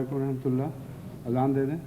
علیکم ورحمۃ اللہ. اذان دے دیں.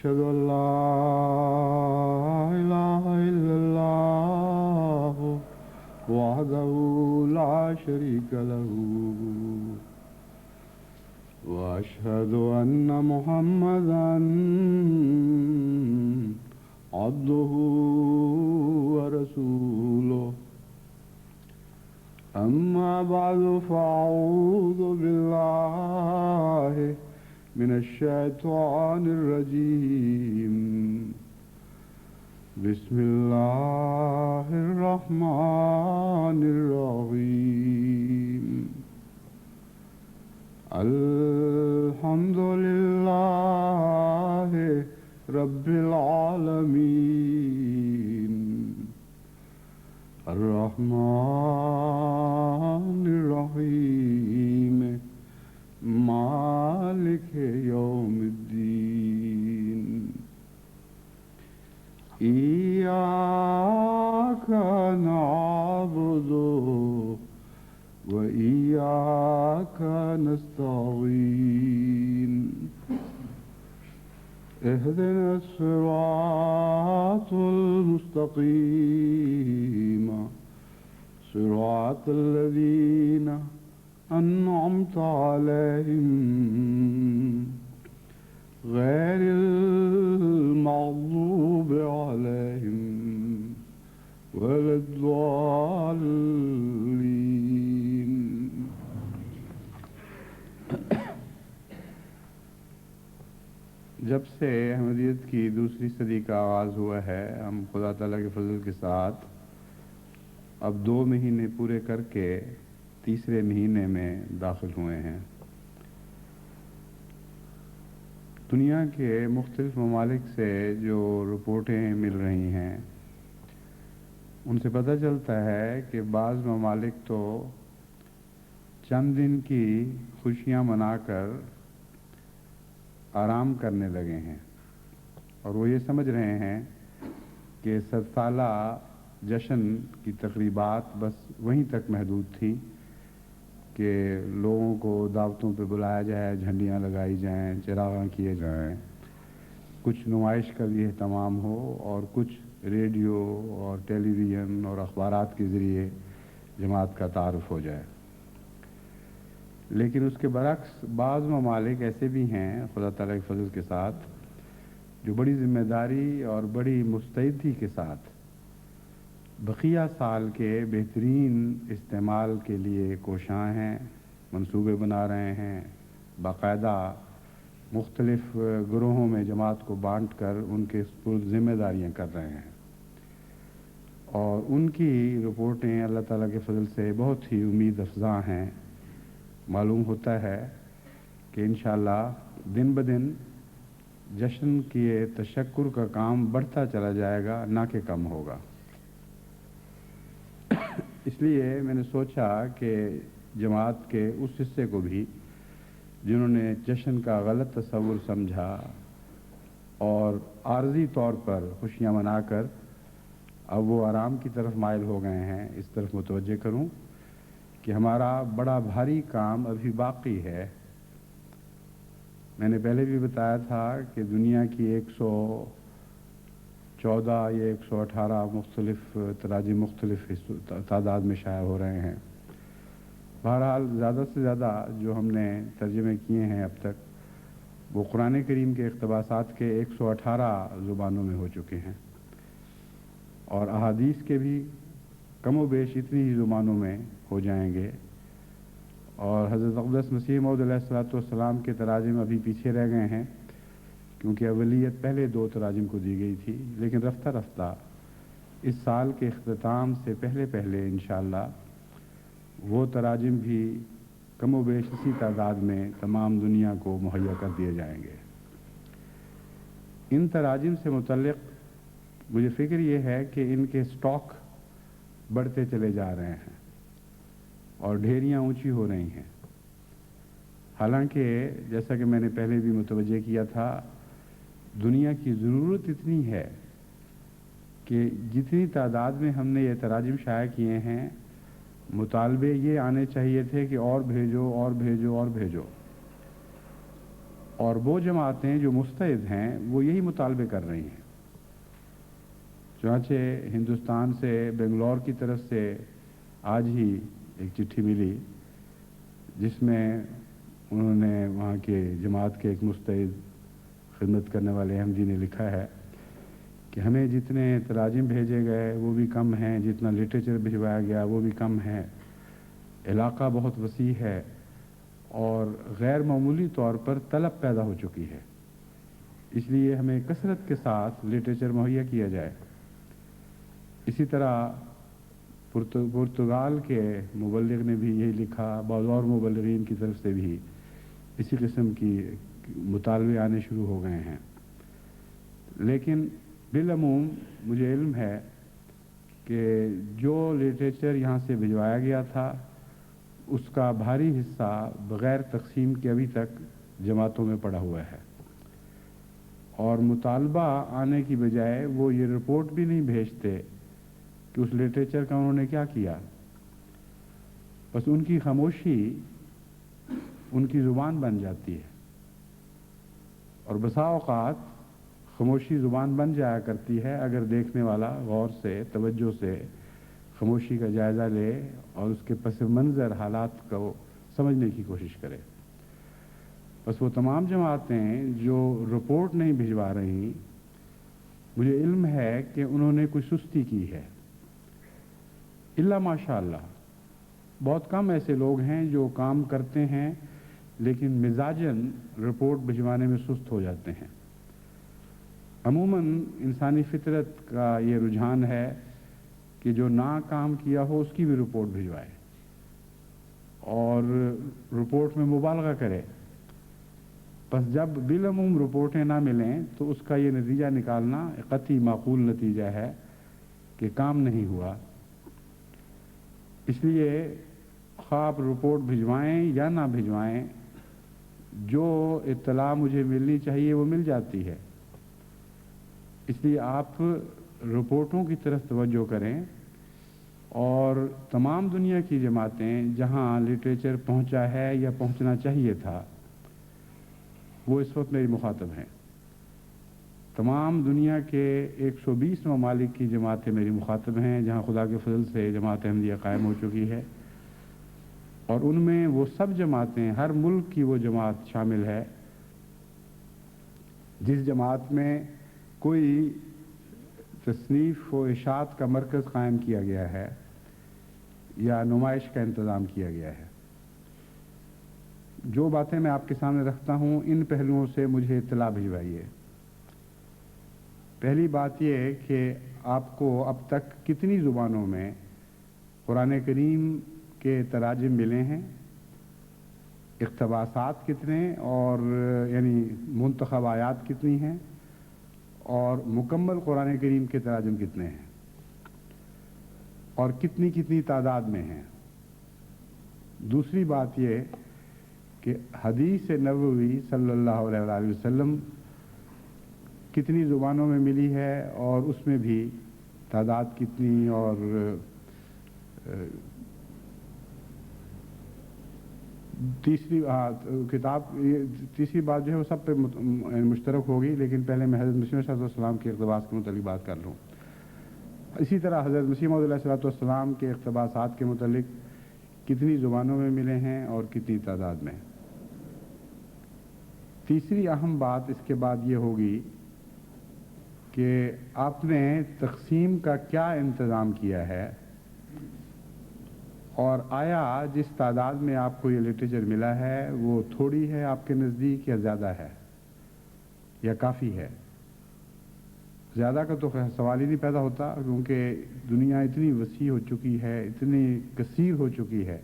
أشهد أن لا إله إلا الله وحده لا شريك له وأشهد أن محمدا عبده ورسوله أما بعد فأعوذ بالله من الشيطان الرجيم بسم الله الرحمن الرحيم الحمد لله رب العالمين الرحمن الرحيم مالك يوم الدين إياك نعبد وإياك نستعين اهدنا الصراط المستقيم صراط الذين أنعمت عليهم غير المغضوب عليهم ولا الضالين. جب سے احمدیت کی دوسری صدی کا آغاز ہوا ہے، ہم خدا تعالیٰ کے فضل کے ساتھ اب 2 مہینے پورے کر کے تیسرے مہینے میں داخل ہوئے ہیں۔ دنیا کے مختلف ممالک سے جو رپورٹیں مل رہی ہیں ان سے پتہ چلتا ہے کہ بعض ممالک تو چند دن کی خوشیاں منا کر آرام کرنے لگے ہیں، اور وہ یہ سمجھ رہے ہیں کہ 100 سالہ جشن کی تقریبات بس وہیں تک محدود تھی کہ لوگوں کو دعوتوں پہ بلایا جائے، جھنڈیاں لگائی جائیں، چراغاں کیے جائیں، کچھ نمائش کا بھی اہتمام ہو، اور کچھ ریڈیو اور ٹیلی ویژن اور اخبارات کے ذریعے جماعت کا تعارف ہو جائے۔ لیکن اس کے برعکس بعض ممالک ایسے بھی ہیں خدا تعالیٰ کے فضل کے ساتھ جو بڑی ذمہ داری اور بڑی مستعدی کے ساتھ بقیہ سال کے بہترین استعمال کے لیے کوشاں ہیں، منصوبے بنا رہے ہیں، باقاعدہ مختلف گروہوں میں جماعت کو بانٹ کر ان کے سپرد ذمہ داریاں کر رہے ہیں، اور ان کی رپورٹیں اللہ تعالیٰ کے فضل سے بہت ہی امید افزاں ہیں۔ معلوم ہوتا ہے کہ انشاءاللہ دن بدن جشن کے تشکر کا کام بڑھتا چلا جائے گا، نہ کہ کم ہوگا۔ اس لیے میں نے سوچا کہ جماعت کے اس حصے کو بھی جنہوں نے جشن کا غلط تصور سمجھا اور عارضی طور پر خوشیاں منا کر اب وہ آرام کی طرف مائل ہو گئے ہیں، اس طرف متوجہ کروں کہ ہمارا بڑا بھاری کام ابھی باقی ہے۔ میں نے پہلے بھی بتایا تھا کہ دنیا کی 114 یا 118 مختلف تراجم مختلف تعداد میں شائع ہو رہے ہیں۔ بہرحال زیادہ سے زیادہ جو ہم نے ترجمے کیے ہیں اب تک وہ قرآن کریم کے اقتباسات کے 118 زبانوں میں ہو چکے ہیں، اور احادیث کے بھی کم و بیش اتنی ہی زبانوں میں ہو جائیں گے، اور حضرت اقدس مسیح موعود علیہ السلام کے تراجم ابھی پیچھے رہ گئے ہیں کیونکہ اولیت پہلے 2 تراجم کو دی گئی تھی، لیکن رفتہ رفتہ اس سال کے اختتام سے پہلے انشاءاللہ وہ تراجم بھی کم و بیش اسی تعداد میں تمام دنیا کو مہیا کر دیے جائیں گے۔ ان تراجم سے متعلق مجھے فکر یہ ہے کہ ان کے سٹاک بڑھتے چلے جا رہے ہیں اور ڈھیریاں اونچی ہو رہی ہیں، حالانکہ جیسا کہ میں نے پہلے بھی متوجہ کیا تھا دنیا کی ضرورت اتنی ہے کہ جتنی تعداد میں ہم نے یہ تراجم شائع کیے ہیں مطالبے یہ آنے چاہیے تھے کہ اور بھیجو اور بھیجو اور بھیجو، اور وہ جماعتیں جو مستعد ہیں وہ یہی مطالبے کر رہی ہیں۔ چنانچہ ہندوستان سے بنگلور کی طرف سے آج ہی ایک چٹھی ملی جس میں انہوں نے وہاں کے جماعت کے ایک مستعد خدمت کرنے والے احمدی نے لکھا ہے کہ ہمیں جتنے تراجم بھیجے گئے وہ بھی کم ہیں، جتنا لٹریچر بھجوایا گیا وہ بھی کم ہے، علاقہ بہت وسیع ہے اور غیر معمولی طور پر طلب پیدا ہو چکی ہے، اس لیے ہمیں کثرت کے ساتھ لٹریچر مہیا کیا جائے۔ اسی طرح پرتگال کے مبلغ نے بھی یہی لکھا، بعض اور مبلغین کی طرف سے بھی اسی قسم کی مطالبے آنے شروع ہو گئے ہیں۔ لیکن بالعموم مجھے علم ہے کہ جو لٹریچر یہاں سے بھجوایا گیا تھا اس کا بھاری حصہ بغیر تقسیم کے ابھی تک جماعتوں میں پڑا ہوا ہے، اور مطالبہ آنے کی بجائے وہ یہ رپورٹ بھی نہیں بھیجتے کہ اس لٹریچر کا انہوں نے کیا کیا۔ بس ان کی خاموشی ان کی زبان بن جاتی ہے، اور بسا اوقات خاموشی زبان بن جایا کرتی ہے اگر دیکھنے والا غور سے توجہ سے خاموشی کا جائزہ لے اور اس کے پس منظر حالات کو سمجھنے کی کوشش کرے۔ بس وہ تمام جماعتیں جو رپورٹ نہیں بھجوا رہی، مجھے علم ہے کہ انہوں نے کوئی سستی کی ہے، الا ماشاء اللہ بہت کم ایسے لوگ ہیں جو کام کرتے ہیں لیکن مزاجاً رپورٹ بھجوانے میں سست ہو جاتے ہیں۔ عموماً انسانی فطرت کا یہ رجحان ہے کہ جو نہ کام کیا ہو اس کی بھی رپورٹ بھجوائے اور رپورٹ میں مبالغہ کرے۔ بس جب بالعموم رپورٹیں نہ ملیں تو اس کا یہ نتیجہ نکالنا قطعی معقول نتیجہ ہے کہ کام نہیں ہوا۔ اس لیے خواہ آپ رپورٹ بھجوائیں یا نہ بھجوائیں، جو اطلاع مجھے ملنی چاہیے وہ مل جاتی ہے۔ اس لیے آپ رپورٹوں کی طرف توجہ کریں، اور تمام دنیا کی جماعتیں جہاں لٹریچر پہنچا ہے یا پہنچنا چاہیے تھا وہ اس وقت میری مخاطب ہیں۔ تمام دنیا کے 120 ممالک کی جماعتیں میری مخاطب ہیں جہاں خدا کے فضل سے جماعت احمدیہ قائم ہو چکی ہے، اور ان میں وہ سب جماعتیں، ہر ملک کی وہ جماعت شامل ہے جس جماعت میں کوئی تصنیف و اشاعت کا مرکز قائم کیا گیا ہے یا نمائش کا انتظام کیا گیا ہے۔ جو باتیں میں آپ کے سامنے رکھتا ہوں ان پہلوؤں سے مجھے اطلاع بھجوائیے۔ پہلی بات یہ کہ آپ کو اب تک کتنی زبانوں میں قرآن کریم کے تراجم ملے ہیں، اقتباسات کتنے اور یعنی منتخب آیات کتنی ہیں، اور مکمل قرآن کریم کے تراجم کتنے ہیں، اور کتنی کتنی تعداد میں ہیں۔ دوسری بات یہ کہ حدیث نبوی صلی اللہ علیہ وآلہ وسلم کتنی زبانوں میں ملی ہے اور اس میں بھی تعداد کتنی، اور تیسری بات جو ہے وہ سب پہ مشترک ہوگی، لیکن پہلے میں حضرت مسیح علیہ السلام کے اقتباس کے متعلق بات کر لوں۔ اسی طرح حضرت مسیح موعود علیہ السلام کے اقتباسات کے متعلق کتنی زبانوں میں ملے ہیں اور کتنی تعداد میں۔ تیسری اہم بات اس کے بعد یہ ہوگی کہ آپ نے تقسیم کا کیا انتظام کیا ہے، اور آیا جس تعداد میں آپ کو یہ لٹریچر ملا ہے وہ تھوڑی ہے آپ کے نزدیک یا زیادہ ہے یا کافی ہے۔ زیادہ کا تو سوال ہی نہیں پیدا ہوتا، کیونکہ دنیا اتنی وسیع ہو چکی ہے، اتنی کثیر ہو چکی ہے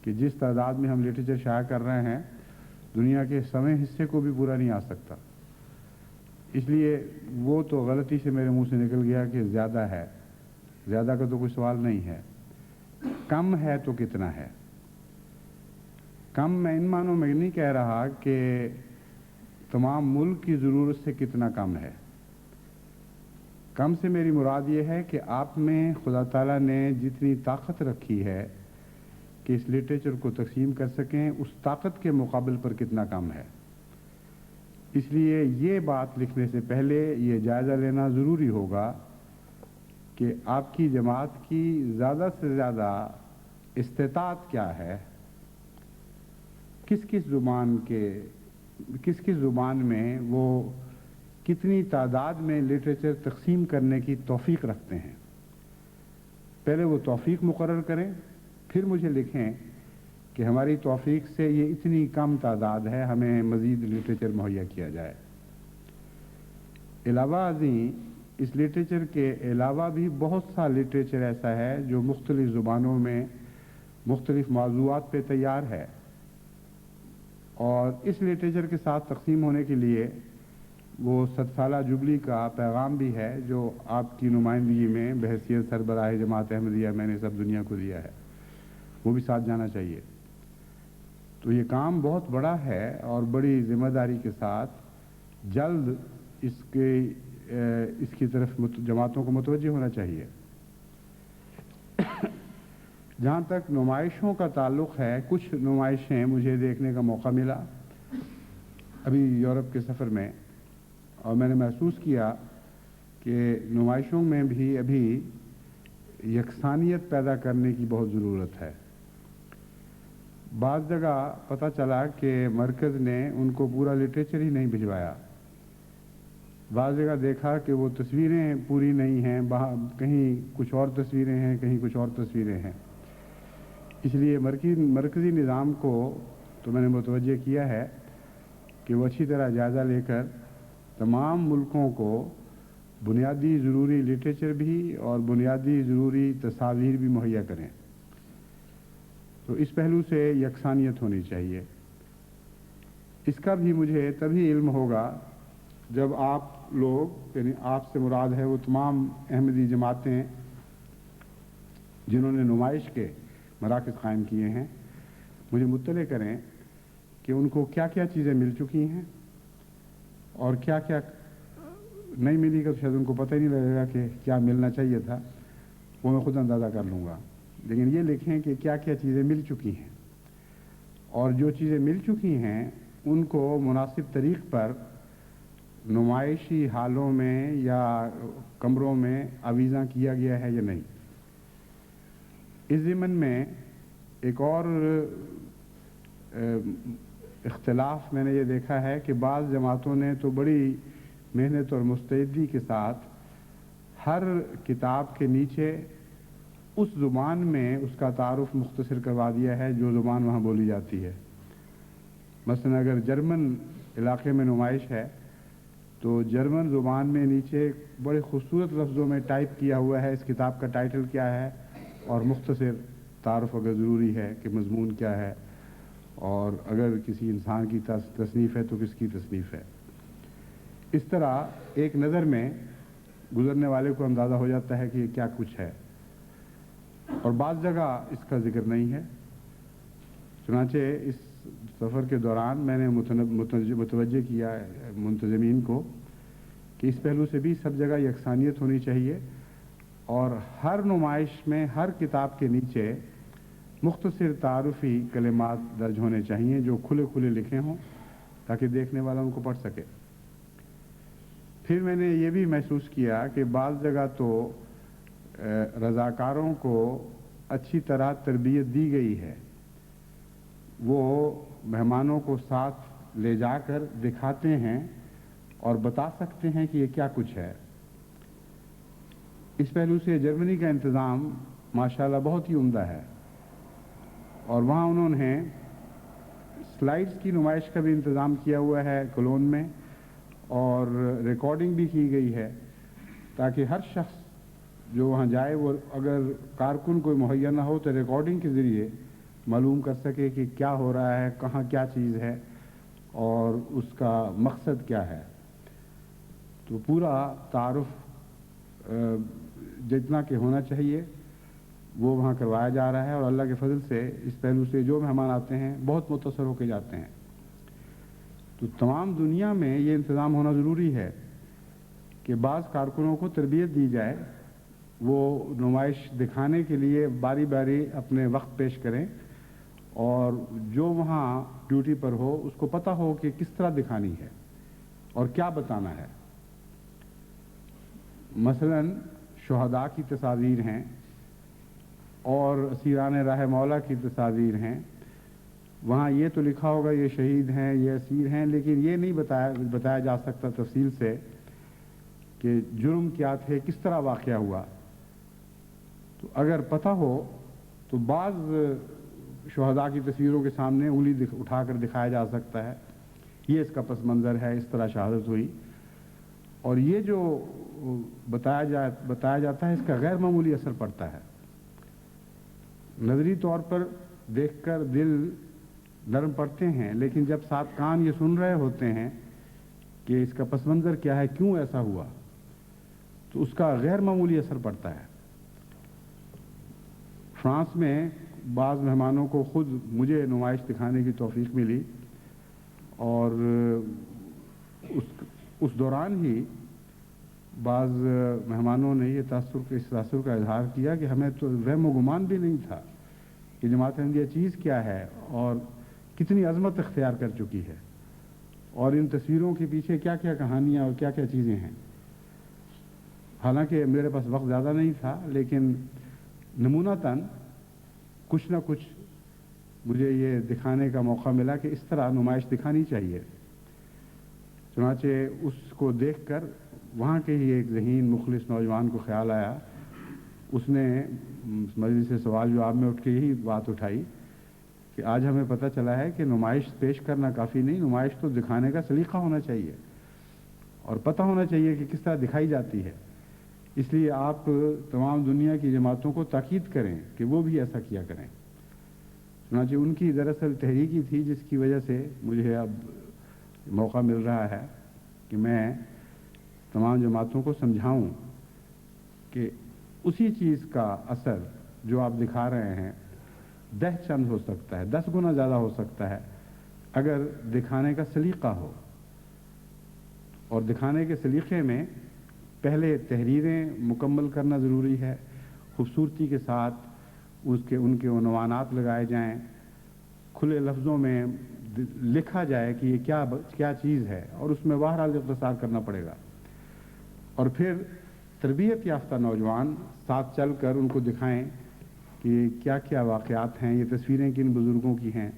کہ جس تعداد میں ہم لٹریچر شائع کر رہے ہیں دنیا کے سویں حصے کو بھی پورا نہیں آ سکتا۔ اس لیے وہ تو غلطی سے میرے منہ سے نکل گیا کہ زیادہ ہے۔ زیادہ کا تو کوئی سوال نہیں ہے، کم ہے تو کتنا ہے۔ کم میں ان معنوں میں نہیں کہہ رہا کہ تمام ملک کی ضرورت سے کتنا کم ہے۔ کم سے میری مراد یہ ہے کہ آپ میں خدا تعالیٰ نے جتنی طاقت رکھی ہے کہ اس لٹریچر کو تقسیم کر سکیں، اس طاقت کے مقابل پر کتنا کم ہے۔ اس لیے یہ بات لکھنے سے پہلے یہ جائزہ لینا ضروری ہوگا کہ آپ کی جماعت کی زیادہ سے زیادہ استطاعت کیا ہے، کس کس زبان میں وہ کتنی تعداد میں لٹریچر تقسیم کرنے کی توفیق رکھتے ہیں۔ پہلے وہ توفیق مقرر کریں، پھر مجھے لکھیں کہ ہماری توفیق سے یہ اتنی کم تعداد ہے، ہمیں مزید لٹریچر مہیا کیا جائے۔ علاوہ ازیں اس لٹریچر کے علاوہ بھی بہت سا لٹریچر ایسا ہے جو مختلف زبانوں میں مختلف موضوعات پہ تیار ہے، اور اس لٹریچر کے ساتھ تقسیم ہونے کے لیے وہ 7 سالہ جبلی کا پیغام بھی ہے جو آپ کی نمائندگی میں بحیثیت سربراہ جماعت احمدیہ میں نے سب دنیا کو دیا ہے، وہ بھی ساتھ جانا چاہیے۔ تو یہ کام بہت بڑا ہے اور بڑی ذمہ داری کے ساتھ جلد اس کی طرف جماعتوں کو متوجہ ہونا چاہیے۔ جہاں تک نمائشوں کا تعلق ہے، کچھ نمائشیں مجھے دیکھنے کا موقع ملا ابھی یورپ کے سفر میں، اور میں نے محسوس کیا کہ نمائشوں میں بھی ابھی یکسانیت پیدا کرنے کی بہت ضرورت ہے۔ بعض جگہ پتہ چلا کہ مرکز نے ان کو پورا لٹریچر ہی نہیں بھجوایا، بعض جگہ دیکھا کہ وہ تصویریں پوری نہیں ہیں، کہیں کچھ اور تصویریں ہیں، کہیں کچھ اور تصویریں ہیں۔ اس لیے مرکزی نظام کو تو میں نے متوجہ کیا ہے کہ وہ اچھی طرح جائزہ لے کر تمام ملکوں کو بنیادی ضروری لٹریچر بھی اور بنیادی ضروری تصاویر بھی مہیا کریں۔ تو اس پہلو سے یکسانیت ہونی چاہیے۔ اس کا بھی مجھے تبھی علم ہوگا جب آپ لوگ، یعنی آپ سے مراد ہے وہ تمام احمدی جماعتیں جنہوں نے نمائش کے مراکز قائم کیے ہیں، مجھے مطلع کریں کہ ان کو کیا کیا چیزیں مل چکی ہیں اور کیا کیا نہیں ملی، کہ شاید ان کو پتہ ہی نہیں لگے گا کہ کیا ملنا چاہیے تھا، وہ میں خود اندازہ کر لوں گا۔ لیکن یہ لکھیں کہ کیا کیا چیزیں مل چکی ہیں، اور جو چیزیں مل چکی ہیں ان کو مناسب طریق پر نمائشی حالوں میں یا کمروں میں آویزاں کیا گیا ہے یا نہیں۔ اس ضمن میں ایک اور اختلاف میں نے یہ دیکھا ہے کہ بعض جماعتوں نے تو بڑی محنت اور مستعدی کے ساتھ ہر کتاب کے نیچے اس زبان میں اس کا تعارف مختصر کروا دیا ہے جو زبان وہاں بولی جاتی ہے۔ مثلا اگر جرمن علاقے میں نمائش ہے تو جرمن زبان میں نیچے بڑے خوبصورت لفظوں میں ٹائپ کیا ہوا ہے اس کتاب کا ٹائٹل کیا ہے، اور مختصر تعارف اگر ضروری ہے کہ مضمون کیا ہے، اور اگر کسی انسان کی تصنیف ہے تو کس کی تصنیف ہے۔ اس طرح ایک نظر میں گزرنے والے کو اندازہ ہو جاتا ہے کہ یہ کیا کچھ ہے، اور بعض جگہ اس کا ذکر نہیں ہے۔ چنانچہ اس سفر کے دوران میں نے متوجہ کیا منتظمین کو کہ اس پہلو سے بھی سب جگہ یکسانیت ہونی چاہیے، اور ہر نمائش میں ہر کتاب کے نیچے مختصر تعارفی کلمات درج ہونے چاہیے جو کھلے کھلے لکھے ہوں تاکہ دیکھنے والا ان کو پڑھ سکے۔ پھر میں نے یہ بھی محسوس کیا کہ بعض جگہ تو رضاکاروں کو اچھی طرح تربیت دی گئی ہے، وہ مہمانوں کو ساتھ لے جا کر دکھاتے ہیں اور بتا سکتے ہیں کہ یہ کیا کچھ ہے۔ اس پہلو سے جرمنی کا انتظام ماشاءاللہ بہت ہی عمدہ ہے، اور وہاں انہوں نے سلائیڈز کی نمائش کا بھی انتظام کیا ہوا ہے کولون میں، اور ریکارڈنگ بھی کی گئی ہے تاکہ ہر شخص جو وہاں جائے وہ اگر کارکن کوئی مہیا نہ ہو تو ریکارڈنگ کے ذریعے معلوم کر سکے کہ کیا ہو رہا ہے، کہاں کیا چیز ہے اور اس کا مقصد کیا ہے۔ تو پورا تعارف جتنا کہ ہونا چاہیے وہ وہاں کروایا جا رہا ہے، اور اللہ کے فضل سے اس پہلو سے جو مہمان آتے ہیں بہت متاثر ہو کے جاتے ہیں۔ تو تمام دنیا میں یہ انتظام ہونا ضروری ہے کہ بعض کارکنوں کو تربیت دی جائے، وہ نمائش دکھانے کے لیے باری باری اپنے وقت پیش کریں، اور جو وہاں ڈیوٹی پر ہو اس کو پتہ ہو کہ کس طرح دکھانی ہے اور کیا بتانا ہے۔ مثلا شہداء کی تصاویر ہیں اور اسیران راہ مولا کی تصاویر ہیں، وہاں یہ تو لکھا ہوگا یہ شہید ہیں، یہ اسیر ہیں، لیکن یہ نہیں بتایا جا سکتا تفصیل سے کہ جرم کیا تھے، کس طرح واقعہ ہوا۔ تو اگر پتہ ہو تو بعض شہداء کی تصویروں کے سامنے انگلی اٹھا کر دکھایا جا سکتا ہے، یہ اس کا پس منظر ہے، اس طرح شہادت ہوئی۔ اور یہ جو بتایا جاتا ہے اس کا غیر معمولی اثر پڑتا ہے۔ نظری طور پر دیکھ کر دل نرم پڑتے ہیں، لیکن جب ساتھ کان یہ سن رہے ہوتے ہیں کہ اس کا پس منظر کیا ہے، کیوں ایسا ہوا، تو اس کا غیر معمولی اثر پڑتا ہے۔ فرانس میں بعض مہمانوں کو خود مجھے نمائش دکھانے کی توفیق ملی، اور اس دوران ہی بعض مہمانوں نے اس تاثر کا اظہار کیا کہ ہمیں تو وہم و گمان بھی نہیں تھا کہ جماعت احمدیہ چیز کیا ہے اور کتنی عظمت اختیار کر چکی ہے، اور ان تصویروں کے پیچھے کیا کیا کہانیاں اور کیا کیا چیزیں ہیں۔ حالانکہ میرے پاس وقت زیادہ نہیں تھا، لیکن نمونتاً کچھ نہ کچھ مجھے یہ دکھانے کا موقع ملا کہ اس طرح نمائش دکھانی چاہیے۔ چنانچہ اس کو دیکھ کر وہاں کے ہی ایک ذہین مخلص نوجوان کو خیال آیا، اس نے مجلس سے سوال جواب میں اٹھ کے یہی بات اٹھائی کہ آج ہمیں پتہ چلا ہے کہ نمائش پیش کرنا کافی نہیں، نمائش تو دکھانے کا سلیقہ ہونا چاہیے اور پتہ ہونا چاہیے کہ کس طرح دکھائی جاتی ہے۔ اس لیے آپ تمام دنیا کی جماعتوں کو تاکید کریں کہ وہ بھی ایسا کیا کریں۔ چنانچہ ان کی دراصل تحریکی تھی جس کی وجہ سے مجھے اب موقع مل رہا ہے کہ میں تمام جماعتوں کو سمجھاؤں کہ اسی چیز کا اثر جو آپ دکھا رہے ہیں 10 چند ہو سکتا ہے، 10 گنا زیادہ ہو سکتا ہے اگر دکھانے کا سلیقہ ہو۔ اور دکھانے کے سلیقے میں پہلے تحریریں مکمل کرنا ضروری ہے، خوبصورتی کے ساتھ ان کے عنوانات لگائے جائیں، کھلے لفظوں میں لکھا جائے کہ یہ کیا چیز ہے، اور اس میں بہرحال اختصار کرنا پڑے گا۔ اور پھر تربیت یافتہ نوجوان ساتھ چل کر ان کو دکھائیں کہ کیا کیا واقعات ہیں، یہ تصویریں کن بزرگوں کی ہیں۔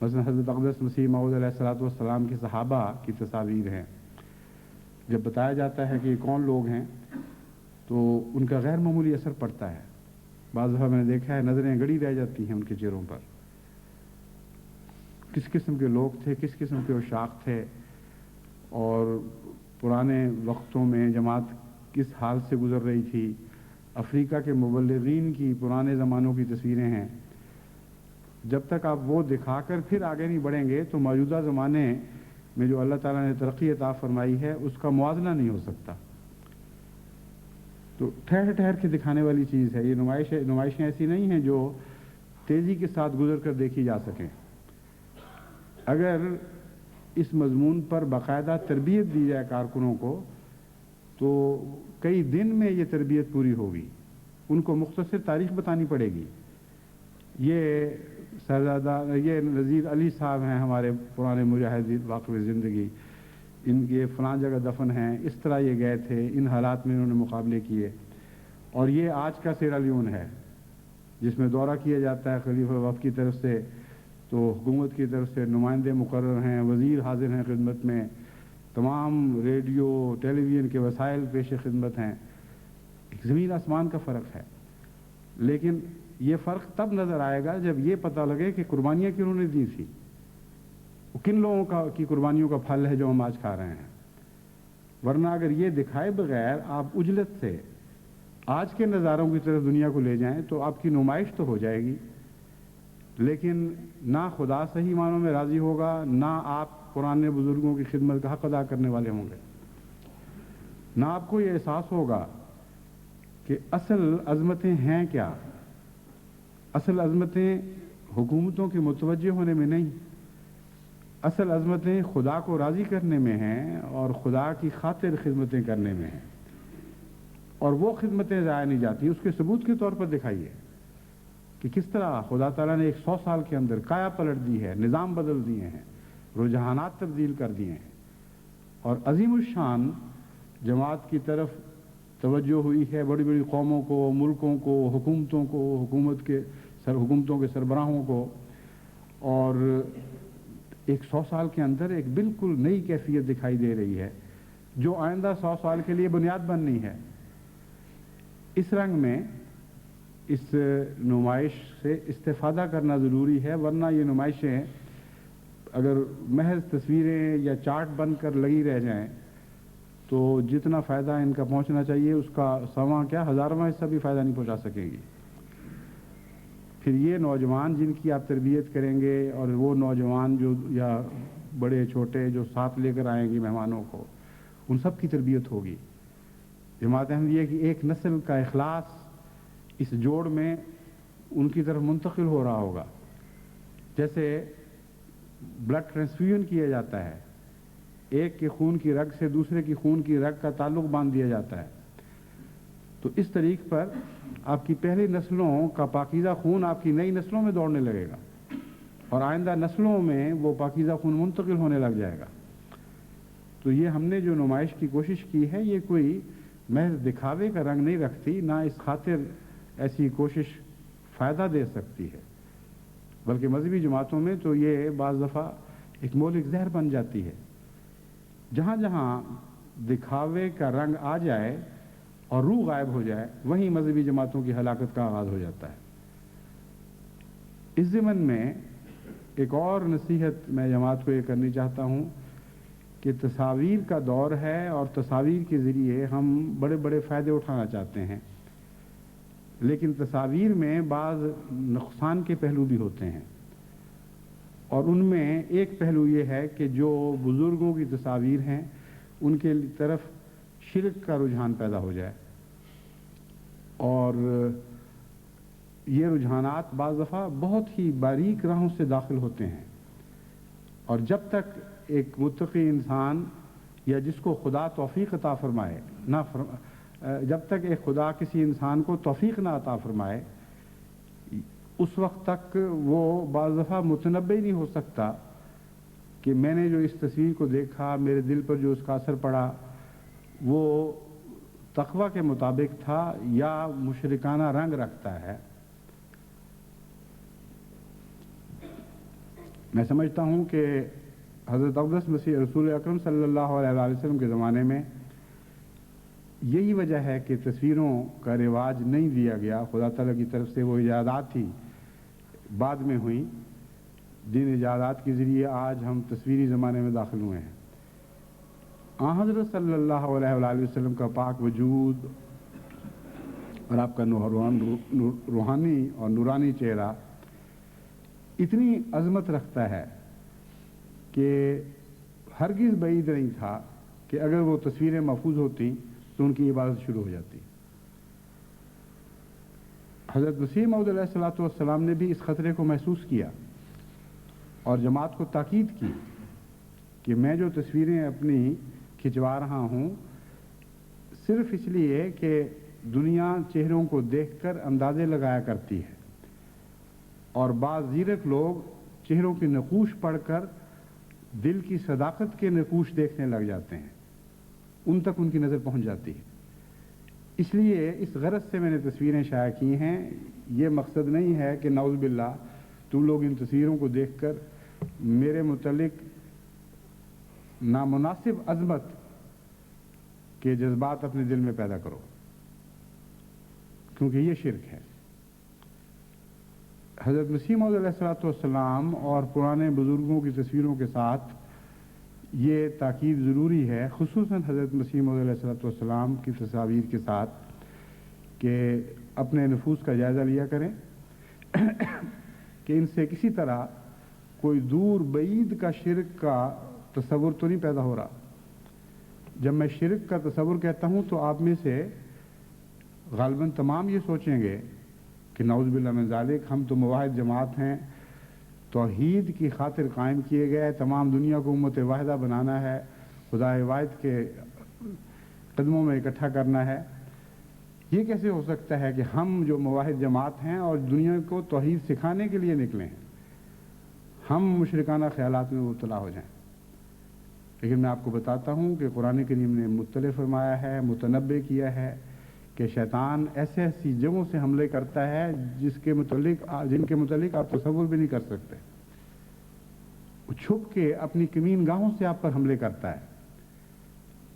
مثلا حضرت اقدس مسیح موعود علیہ الصلوۃ والسلام کے صحابہ کی تصاویر ہیں۔ جب بتایا جاتا ہے کہ یہ کون لوگ ہیں تو ان کا غیر معمولی اثر پڑتا ہے۔ بعض دفعہ میں نے دیکھا ہے نظریں گڑی رہ جاتی ہیں ان کے چہروں پر، کس قسم کے لوگ تھے، کس قسم کے عشاق تھے، اور پرانے وقتوں میں جماعت کس حال سے گزر رہی تھی۔ افریقہ کے مبلغین کی پرانے زمانوں کی تصویریں ہیں۔ جب تک آپ وہ دکھا کر پھر آگے نہیں بڑھیں گے تو موجودہ زمانے میں جو اللہ تعالیٰ نے ترقی عطا فرمائی ہے اس کا موازنہ نہیں ہو سکتا۔ تو ٹھہر ٹھہر کے دکھانے والی چیز ہے یہ۔ نمائشیں ایسی نہیں ہیں جو تیزی کے ساتھ گزر کر دیکھی جا سکیں۔ اگر اس مضمون پر باقاعدہ تربیت دی جائے کارکنوں کو تو کئی دن میں یہ تربیت پوری ہوگی۔ ان کو مختصر تاریخ بتانی پڑے گی۔ یہ نذیر علی صاحب ہیں ہمارے پرانے مجاہد واقف زندگی، ان کے فلاں جگہ دفن ہیں، اس طرح یہ گئے تھے، ان حالات میں انہوں نے مقابلے کیے۔ اور یہ آج کا سیرا لیون ہے جس میں دورہ کیا جاتا ہے خلیفہ وفد کی طرف سے، تو حکومت کی طرف سے نمائندے مقرر ہیں، وزیر حاضر ہیں خدمت میں، تمام ریڈیو ٹیلی ویژن کے وسائل پیش خدمت ہیں۔ ایک زمین آسمان کا فرق ہے، لیکن یہ فرق تب نظر آئے گا جب یہ پتہ لگے کہ قربانیاں کنہوں نے دی تھی، کن لوگوں کی قربانیوں کا پھل ہے جو ہم آج کھا رہے ہیں۔ ورنہ اگر یہ دکھائے بغیر آپ عجلت سے آج کے نظاروں کی طرف دنیا کو لے جائیں تو آپ کی نمائش تو ہو جائے گی، لیکن نہ خدا صحیح معنوں میں راضی ہوگا، نہ آپ پرانے بزرگوں کی خدمت کا حق ادا کرنے والے ہوں گے، نہ آپ کو یہ احساس ہوگا کہ اصل عظمتیں ہیں کیا۔ اصل عظمتیں حکومتوں کے متوجہ ہونے میں نہیں، اصل عظمتیں خدا کو راضی کرنے میں ہیں اور خدا کی خاطر خدمتیں کرنے میں ہیں۔ اور وہ خدمتیں ضائع نہیں جاتی، اس کے ثبوت کے طور پر دکھائیے کہ کس طرح خدا تعالیٰ نے 100 سال کے اندر کایا پلٹ دی ہے، نظام بدل دیے ہیں، رجحانات تبدیل کر دیے ہیں، اور عظیم الشان جماعت کی طرف توجہ ہوئی ہے، بڑی بڑی قوموں کو، ملکوں کو، حکومتوں کو، حکومتوں کے سربراہوں کو، اور 100 سال کے اندر ایک بالکل نئی کیفیت دکھائی دے رہی ہے جو آئندہ 100 سال کے لیے بنیاد بننی ہے۔ اس رنگ میں اس نمائش سے استفادہ کرنا ضروری ہے، ورنہ یہ نمائشیں اگر محض تصویریں یا چارٹ بن کر لگی رہ جائیں تو جتنا فائدہ ان کا پہنچنا چاہیے اس کا 100واں کیا 1000واں حصہ بھی فائدہ نہیں پہنچا سکے گی۔ پھر یہ نوجوان جن کی آپ تربیت کریں گے اور وہ نوجوان جو یا بڑے چھوٹے جو ساتھ لے کر آئیں گے مہمانوں کو، ان سب کی تربیت ہوگی۔ جماعت احمدیہ کی ایک نسل کا اخلاص اس جوڑ میں ان کی طرف منتقل ہو رہا ہوگا۔ جیسے بلڈ ٹرانسفیوژن کیا جاتا ہے، ایک کے خون کی رگ سے دوسرے کی خون کی رگ کا تعلق باندھ دیا جاتا ہے، تو اس طریق پر آپ کی پہلی نسلوں کا پاکیزہ خون آپ کی نئی نسلوں میں دوڑنے لگے گا اور آئندہ نسلوں میں وہ پاکیزہ خون منتقل ہونے لگ جائے گا۔ تو یہ ہم نے جو نمائش کی کوشش کی ہے، یہ کوئی محض دکھاوے کا رنگ نہیں رکھتی، نہ اس خاطر ایسی کوشش فائدہ دے سکتی ہے، بلکہ مذہبی جماعتوں میں تو یہ بعض دفعہ ایک مہلک زہر بن جاتی ہے۔ جہاں جہاں دکھاوے کا رنگ آ جائے اور روح غائب ہو جائے، وہیں مذہبی جماعتوں کی ہلاکت کا آغاز ہو جاتا ہے۔ اس ضمن میں ایک اور نصیحت میں جماعت کو یہ کرنی چاہتا ہوں کہ تصاویر کا دور ہے اور تصاویر کے ذریعے ہم بڑے بڑے فائدے اٹھانا چاہتے ہیں، لیکن تصاویر میں بعض نقصان کے پہلو بھی ہوتے ہیں، اور ان میں ایک پہلو یہ ہے کہ جو بزرگوں کی تصاویر ہیں ان کے طرف شرک کا رجحان پیدا ہو جائے، اور یہ رجحانات بعض دفعہ بہت ہی باریک راہوں سے داخل ہوتے ہیں، اور جب تک ایک متقی انسان یا جس کو خدا توفیق عطا فرمائے جب تک ایک خدا کسی انسان کو توفیق نہ عطا فرمائے، اس وقت تک وہ بعض دفعہ متنبع نہیں ہو سکتا کہ میں نے جو اس تصویر کو دیکھا، میرے دل پر جو اس کا اثر پڑا، وہ تقوی کے مطابق تھا یا مشرکانہ رنگ رکھتا ہے۔ میں سمجھتا ہوں کہ حضرت اقدس مسیح رسول اکرم صلی اللہ علیہ وآلہ وسلم کے زمانے میں یہی وجہ ہے کہ تصویروں کا رواج نہیں دیا گیا، خدا تعالیٰ کی طرف سے وہ ایجادات تھی بعد میں ہوئی، جن ایجادات کے ذریعے آج ہم تصویری زمانے میں داخل ہوئے ہیں۔ آن حضرت صلی اللہ علیہ وآلہ وسلم کا پاک وجود اور آپ کا روحانی اور نورانی چہرہ اتنی عظمت رکھتا ہے کہ ہرگز بعید نہیں تھا کہ اگر وہ تصویریں محفوظ ہوتی تو ان کی عبادت شروع ہو جاتی۔ حضرت مسیح موعود علیہ الصلوۃ والسلام نے بھی اس خطرے کو محسوس کیا اور جماعت کو تاکید کی کہ میں جو تصویریں اپنی کھنچوا رہا ہوں صرف اس لیے کہ دنیا چہروں کو دیکھ کر اندازے لگایا کرتی ہے، اور بعض زیرک لوگ چہروں کی نقوش پڑھ کر دل کی صداقت کے نقوش دیکھنے لگ جاتے ہیں، ان تک ان کی نظر پہنچ جاتی ہے۔ اس لیے اس غرض سے میں نے تصویریں شائع کی ہیں۔ یہ مقصد نہیں ہے کہ نعوذ باللہ تم لوگ ان تصویروں کو دیکھ کر میرے متعلق نامناسب عظمت کے جذبات اپنے دل میں پیدا کرو، کیونکہ یہ شرک ہے۔ حضرت مسیح موعود علیہ الصلوۃ والسلام اور پرانے بزرگوں کی تصویروں کے ساتھ یہ تاکید ضروری ہے، خصوصاً حضرت مسیح موعود علیہ الصلوۃ والسلام کی تصاویر کے ساتھ، کہ اپنے نفوس کا جائزہ لیا کریں کہ ان سے کسی طرح کوئی دور بعید کا شرک کا تصور تو نہیں پیدا ہو رہا۔ جب میں شرک کا تصور کہتا ہوں تو آپ میں سے غالباً تمام یہ سوچیں گے کہ نعوذ باللہ من ذالک، ہم تو موحد جماعت ہیں، توحید کی خاطر قائم کیے گئے، تمام دنیا کو امت واحدہ بنانا ہے، خدا واحد کے قدموں میں اکٹھا کرنا ہے۔ یہ کیسے ہو سکتا ہے کہ ہم جو موحد جماعت ہیں اور دنیا کو توحید سکھانے کے لیے نکلے ہیں، ہم مشرکانہ خیالات میں مبتلا ہو جائیں؟ لیکن میں آپ کو بتاتا ہوں کہ قرآن کریم نے مطلع فرمایا ہے، متنبع کیا ہے کہ شیطان ایسی جگہوں سے حملے کرتا ہے جن کے متعلق آپ تصور بھی نہیں کر سکتے۔ وہ چھپ کے اپنی کمین گاہوں سے آپ پر حملے کرتا ہے،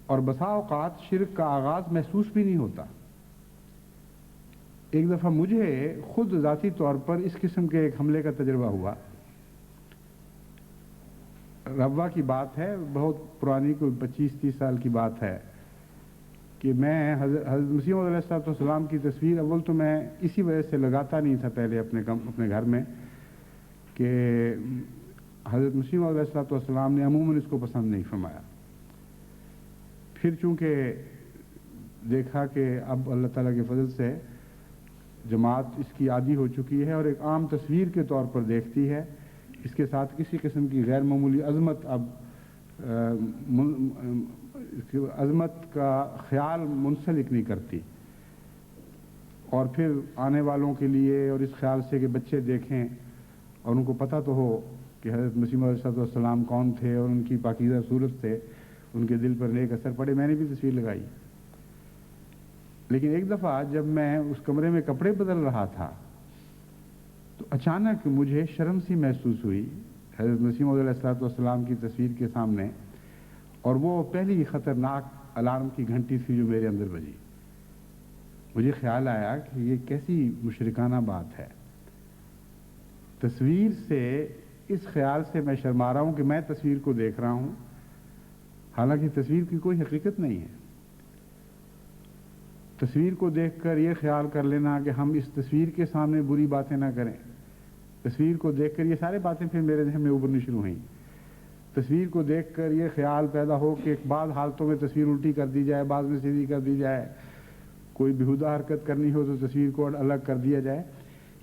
اور بسا اوقات شرک کا آغاز محسوس بھی نہیں ہوتا۔ ایک دفعہ مجھے خود ذاتی طور پر اس قسم کے ایک حملے کا تجربہ ہوا۔ ربوہ کی بات ہے، بہت پرانی، کوئی 25-30 سال کی بات ہے۔ کہ میں حضرت مسیح موعود علیہ السلام کی تصویر اول تو میں اسی وجہ سے لگاتا نہیں تھا پہلے اپنے گھر میں کہ حضرت مسیح موعود علیہ السلام نے عموماً اس کو پسند نہیں فرمایا. پھر چونکہ دیکھا کہ اب اللہ تعالیٰ کے فضل سے جماعت اس کی عادی ہو چکی ہے اور ایک عام تصویر کے طور پر دیکھتی ہے، اس کے ساتھ کسی قسم کی غیر معمولی عظمت عظمت کا خیال منسلک نہیں کرتی. اور پھر آنے والوں کے لیے اور اس خیال سے کہ بچے دیکھیں اور ان کو پتہ تو ہو کہ حضرت مسیح موعود علیہ السلام کون تھے اور ان کی پاکیزہ صورت سے ان کے دل پر نیک اثر پڑے، میں نے بھی تصویر لگائی. لیکن ایک دفعہ جب میں اس کمرے میں کپڑے بدل رہا تھا تو اچانک مجھے شرم سی محسوس ہوئی حضرت مسیح موعود علیہ السلام کی تصویر کے سامنے، اور وہ پہلی خطرناک الارم کی گھنٹی تھی جو میرے اندر بجی. مجھے خیال آیا کہ یہ کیسی مشرکانہ بات ہے. تصویر سے اس خیال سے میں شرما رہا ہوں کہ میں تصویر کو دیکھ رہا ہوں، حالانکہ تصویر کی کوئی حقیقت نہیں ہے. تصویر کو دیکھ کر یہ خیال کر لینا کہ ہم اس تصویر کے سامنے بری باتیں نہ کریں. تصویر کو دیکھ کر یہ سارے باتیں پھر میرے ذہن میں ابھرنی شروع ہوئیں. تصویر کو دیکھ کر یہ خیال پیدا ہو کہ بعض حالتوں میں تصویر الٹی کر دی جائے، بعض میں سیدھی کر دی جائے، کوئی بیہودہ حرکت کرنی ہو تو تصویر کو الگ کر دیا جائے.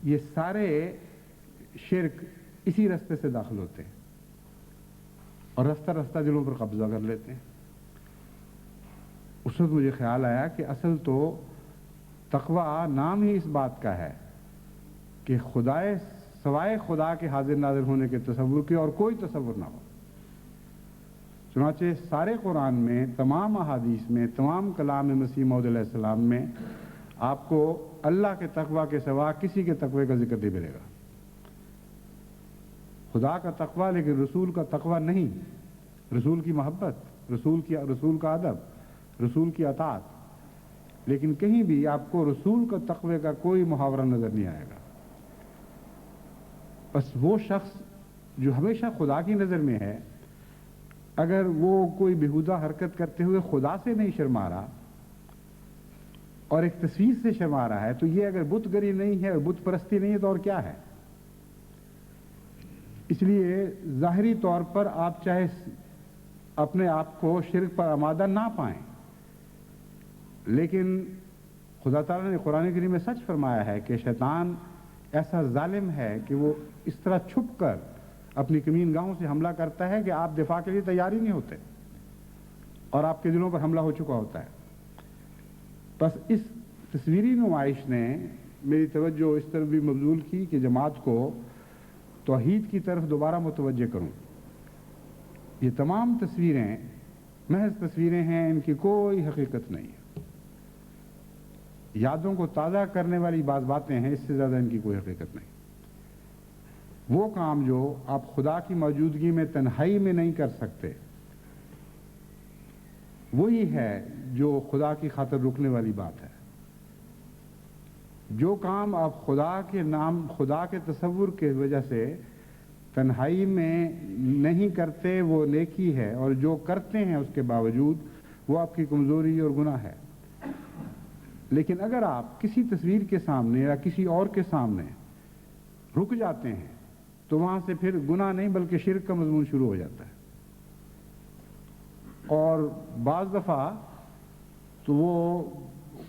یہ سارے شرک اسی رستے سے داخل ہوتے ہیں اور رفتہ رفتہ دلوں پر قبضہ کر لیتے ہیں. اس وقت مجھے خیال آیا کہ اصل تو تقوی نام ہی اس بات کا ہے کہ سوائے خدا کے حاضر ناظر ہونے کے تصور کے اور کوئی تصور نہ ہو. چنانچہ سارے قرآن میں، تمام احادیث میں، تمام کلام مسیح موعود علیہ السلام میں آپ کو اللہ کے تقوی کے سوا کسی کے تقوی کا ذکر نہیں ملے گا. خدا کا تقوی لیکن رسول کا تقوی نہیں. رسول کی محبت، رسول کا ادب، رسول کی اطاعت، لیکن کہیں بھی آپ کو رسول کا تقوی کا کوئی محاورہ نظر نہیں آئے گا. بس وہ شخص جو ہمیشہ خدا کی نظر میں ہے، اگر وہ کوئی بیہودہ حرکت کرتے ہوئے خدا سے نہیں شرما رہا اور ایک تصویر سے شرما رہا ہے، تو یہ اگر بت گری نہیں ہے اور بت پرستی نہیں ہے تو اور کیا ہے؟ اس لیے ظاہری طور پر آپ چاہے اپنے آپ کو شرک پر آمادہ نہ پائیں، لیکن خدا تعالیٰ نے قرآن کریم میں سچ فرمایا ہے کہ شیطان ایسا ظالم ہے کہ وہ اس طرح چھپ کر اپنی کمین گاہوں سے حملہ کرتا ہے کہ آپ دفاع کے لیے تیار ہی نہیں ہوتے اور آپ کے دلوں پر حملہ ہو چکا ہوتا ہے. بس اس تصویری نمائش نے میری توجہ اس طرف بھی مبذول کی کہ جماعت کو توحید کی طرف دوبارہ متوجہ کروں. یہ تمام تصویریں محض تصویریں ہیں، ان کی کوئی حقیقت نہیں ہے. یادوں کو تازہ کرنے والی بعض باتیں ہیں، اس سے زیادہ ان کی کوئی حقیقت نہیں. وہ کام جو آپ خدا کی موجودگی میں تنہائی میں نہیں کر سکتے، وہی ہے جو خدا کی خاطر رکنے والی بات ہے. جو کام آپ خدا کے تصور کی وجہ سے تنہائی میں نہیں کرتے وہ نیکی ہے، اور جو کرتے ہیں اس کے باوجود وہ آپ کی کمزوری اور گناہ ہے. لیکن اگر آپ کسی تصویر کے سامنے یا کسی اور کے سامنے رک جاتے ہیں تو وہاں سے پھر گناہ نہیں بلکہ شرک کا مضمون شروع ہو جاتا ہے. اور بعض دفعہ تو وہ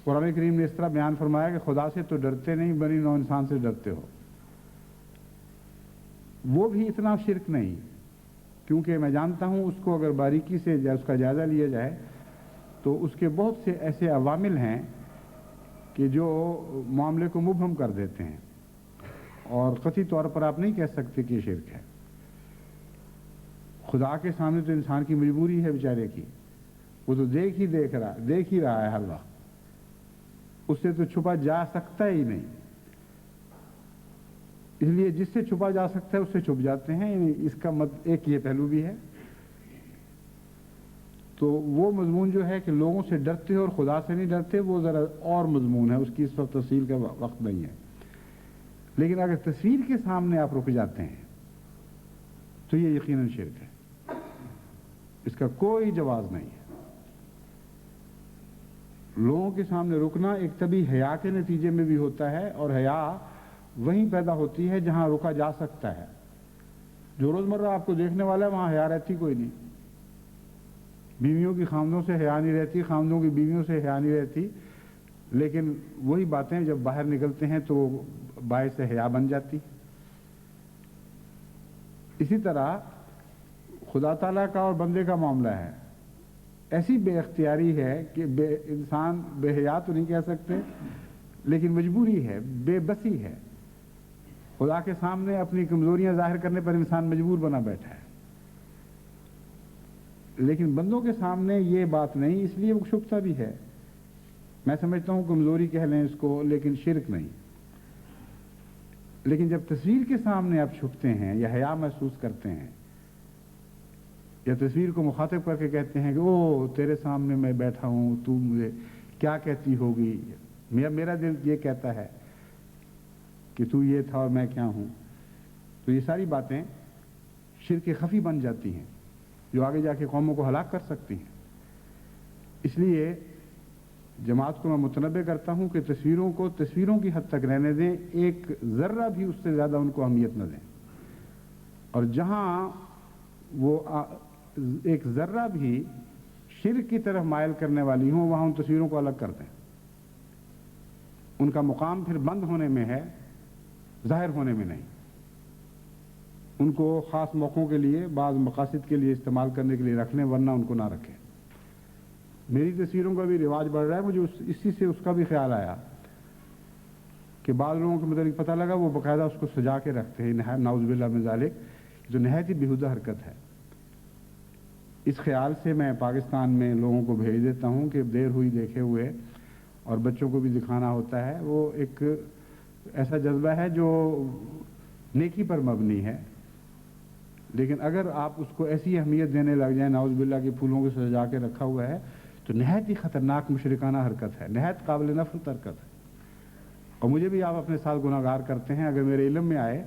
قرآن کریم نے اس طرح بیان فرمایا کہ خدا سے تو ڈرتے نہیں، بنی نوع انسان سے ڈرتے ہو. وہ بھی اتنا شرک نہیں، کیونکہ میں جانتا ہوں اس کو اگر باریکی سے اس کا جائزہ لیا جائے تو اس کے بہت سے ایسے عوامل ہیں کہ جو معاملے کو مبہم کر دیتے ہیں، اور قطعی طور پر آپ نہیں کہہ سکتے کہ یہ شرک ہے. خدا کے سامنے تو انسان کی مجبوری ہے بیچارے کی، وہ تو دیکھ ہی رہا ہے ہر وقت، اس سے تو چھپا جا سکتا ہی نہیں. اس لیے جس سے چھپا جا سکتا ہے اس سے چھپ جاتے ہیں. یعنی اس کا ایک یہ پہلو بھی ہے. تو وہ مضمون جو ہے کہ لوگوں سے ڈرتے اور خدا سے نہیں ڈرتے، وہ ذرا اور مضمون ہے، اس کی اس وقت تفصیل کا وقت نہیں ہے. لیکن اگر تصویر کے سامنے آپ رک جاتے ہیں تو یہ یقیناً شرک ہے، اس کا کوئی جواز نہیں ہے. لوگوں کے سامنے رکنا ایک طبی حیا کے نتیجے میں بھی ہوتا ہے، اور حیا وہیں پیدا ہوتی ہے جہاں رکا جا سکتا ہے۔ جو روزمرہ آپ کو دیکھنے والا ہے وہاں حیا رہتی کوئی نہیں۔ بیویوں کی خامدوں سے حیا نہیں رہتی، خامدوں کی بیویوں سے حیا نہیں رہتی، لیکن وہی باتیں جب باہر نکلتے ہیں تو باعث حیا بن جاتی۔ اسی طرح خدا تعالیٰ کا اور بندے کا معاملہ ہے، ایسی بے اختیاری ہے کہ انسان بے حیا تو نہیں کہہ سکتے، لیکن مجبوری ہے، بے بسی ہے۔ خدا کے سامنے اپنی کمزوریاں ظاہر کرنے پر انسان مجبور بنا بیٹھا ہے، لیکن بندوں کے سامنے یہ بات نہیں، اس لیے وہ چھپتا بھی ہے۔ میں سمجھتا ہوں کمزوری کہہ لیں اس کو، لیکن شرک نہیں۔ لیکن جب تصویر کے سامنے آپ چھپتے ہیں یا حیا محسوس کرتے ہیں، یا تصویر کو مخاطب کر کے کہتے ہیں کہ او تیرے سامنے میں بیٹھا ہوں، تو مجھے کیا کہتی ہوگی، میرا دل یہ کہتا ہے کہ تو یہ تھا اور میں کیا ہوں، تو یہ ساری باتیں شرک خفی بن جاتی ہیں جو آگے جا کے قوموں کو ہلاک کر سکتی ہیں۔ اس لیے جماعت کو میں متنبہ کرتا ہوں کہ تصویروں کو تصویروں کی حد تک رہنے دیں، ایک ذرہ بھی اس سے زیادہ ان کو اہمیت نہ دیں، اور جہاں وہ ایک ذرہ بھی شرک کی طرف مائل کرنے والی ہوں وہاں ان تصویروں کو الگ کر دیں۔ ان کا مقام پھر بند ہونے میں ہے، ظاہر ہونے میں نہیں۔ ان کو خاص موقعوں کے لیے، بعض مقاصد کے لیے استعمال کرنے کے لیے رکھ لیں، ورنہ ان کو نہ رکھیں۔ میری تصویروں کا بھی رواج بڑھ رہا ہے، مجھے اسی سے اس کا بھی خیال آیا کہ بعض لوگوں کے متعلق پتہ لگا وہ باقاعدہ اس کو سجا کے رکھتے ہیں، نعوذ باللہ من ذالک، جو نہایت ہی بیہودہ حرکت ہے۔ اس خیال سے میں پاکستان میں لوگوں کو بھیج دیتا ہوں کہ دیر ہوئی دیکھے ہوئے، اور بچوں کو بھی دکھانا ہوتا ہے، وہ ایک ایسا جذبہ ہے جو نیکی پر مبنی ہے، لیکن اگر آپ اس کو ایسی اہمیت دینے لگ جائیں، نعوذ باللہ کے پھولوں کو سجا کے رکھا ہوا ہے، تو نہایت ہی خطرناک مشرکانہ حرکت ہے، نہایت قابل نفرت حرکت ہے۔ اور مجھے بھی آپ اپنے ساتھ گناہگار کرتے ہیں، اگر میرے علم میں آئے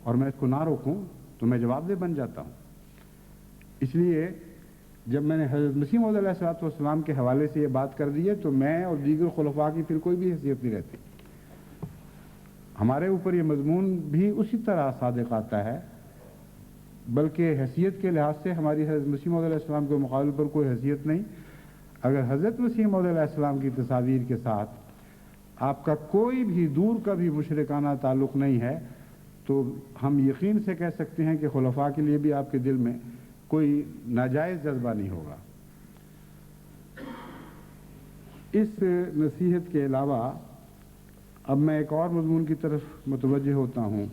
اور میں اس کو نہ روکوں تو میں جواب دہ بن جاتا ہوں۔ اس لیے جب میں نے حضرت مسیح موعود علیہ الصلوۃ والسلام کے حوالے سے یہ بات کر دی ہے تو میں اور دیگر خلفاء کی پھر کوئی بھی حیثیت نہیں رہتی۔ ہمارے اوپر یہ مضمون بھی اسی طرح صادق آتا ہے، بلکہ حیثیت کے لحاظ سے ہماری حضرت مسیح موعود علیہ السلام کے مقابلے پر کوئی حیثیت نہیں۔ اگر حضرت مسیح موعود علیہ السلام کی تصاویر کے ساتھ آپ کا کوئی بھی دور کا بھی مشرکانہ تعلق نہیں ہے تو ہم یقین سے کہہ سکتے ہیں کہ خلفاء کے لیے بھی آپ کے دل میں کوئی ناجائز جذبہ نہیں ہوگا۔ اس نصیحت کے علاوہ اب میں ایک اور مضمون کی طرف متوجہ ہوتا ہوں۔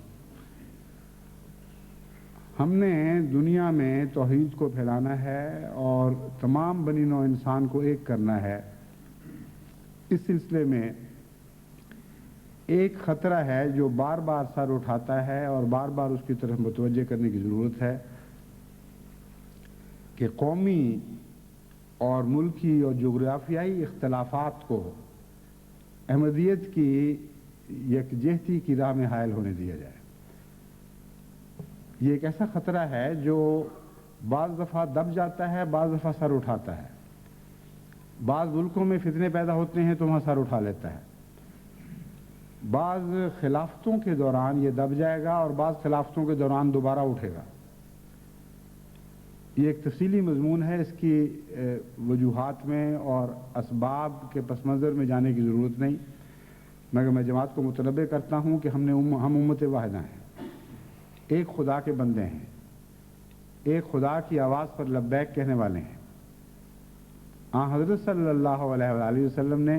ہم نے دنیا میں توحید کو پھیلانا ہے اور تمام بنی نوع انسان کو ایک کرنا ہے۔ اس سلسلے میں ایک خطرہ ہے جو بار بار سر اٹھاتا ہے اور بار بار اس کی طرف متوجہ کرنے کی ضرورت ہے کہ قومی اور ملکی اور جغرافیائی اختلافات کو احمدیت کی یکجہتی کی راہ میں حائل ہونے دیا جائے۔ یہ ایک ایسا خطرہ ہے جو بعض دفعہ دب جاتا ہے، بعض دفعہ سر اٹھاتا ہے۔ بعض ملکوں میں فتنے پیدا ہوتے ہیں تو وہاں سر اٹھا لیتا ہے، بعض خلافتوں کے دوران یہ دب جائے گا اور بعض خلافتوں کے دوران دوبارہ اٹھے گا۔ یہ ایک تفصیلی مضمون ہے، اس کی وجوہات میں اور اسباب کے پس منظر میں جانے کی ضرورت نہیں، مگر میں جماعت کو متنبہ کرتا ہوں کہ ہم امت واحدہ ہیں، ایک خدا کے بندے ہیں، ایک خدا کی آواز پر لبیک کہنے والے ہیں۔ حضرت صلی اللہ علیہ وآلہ وسلم نے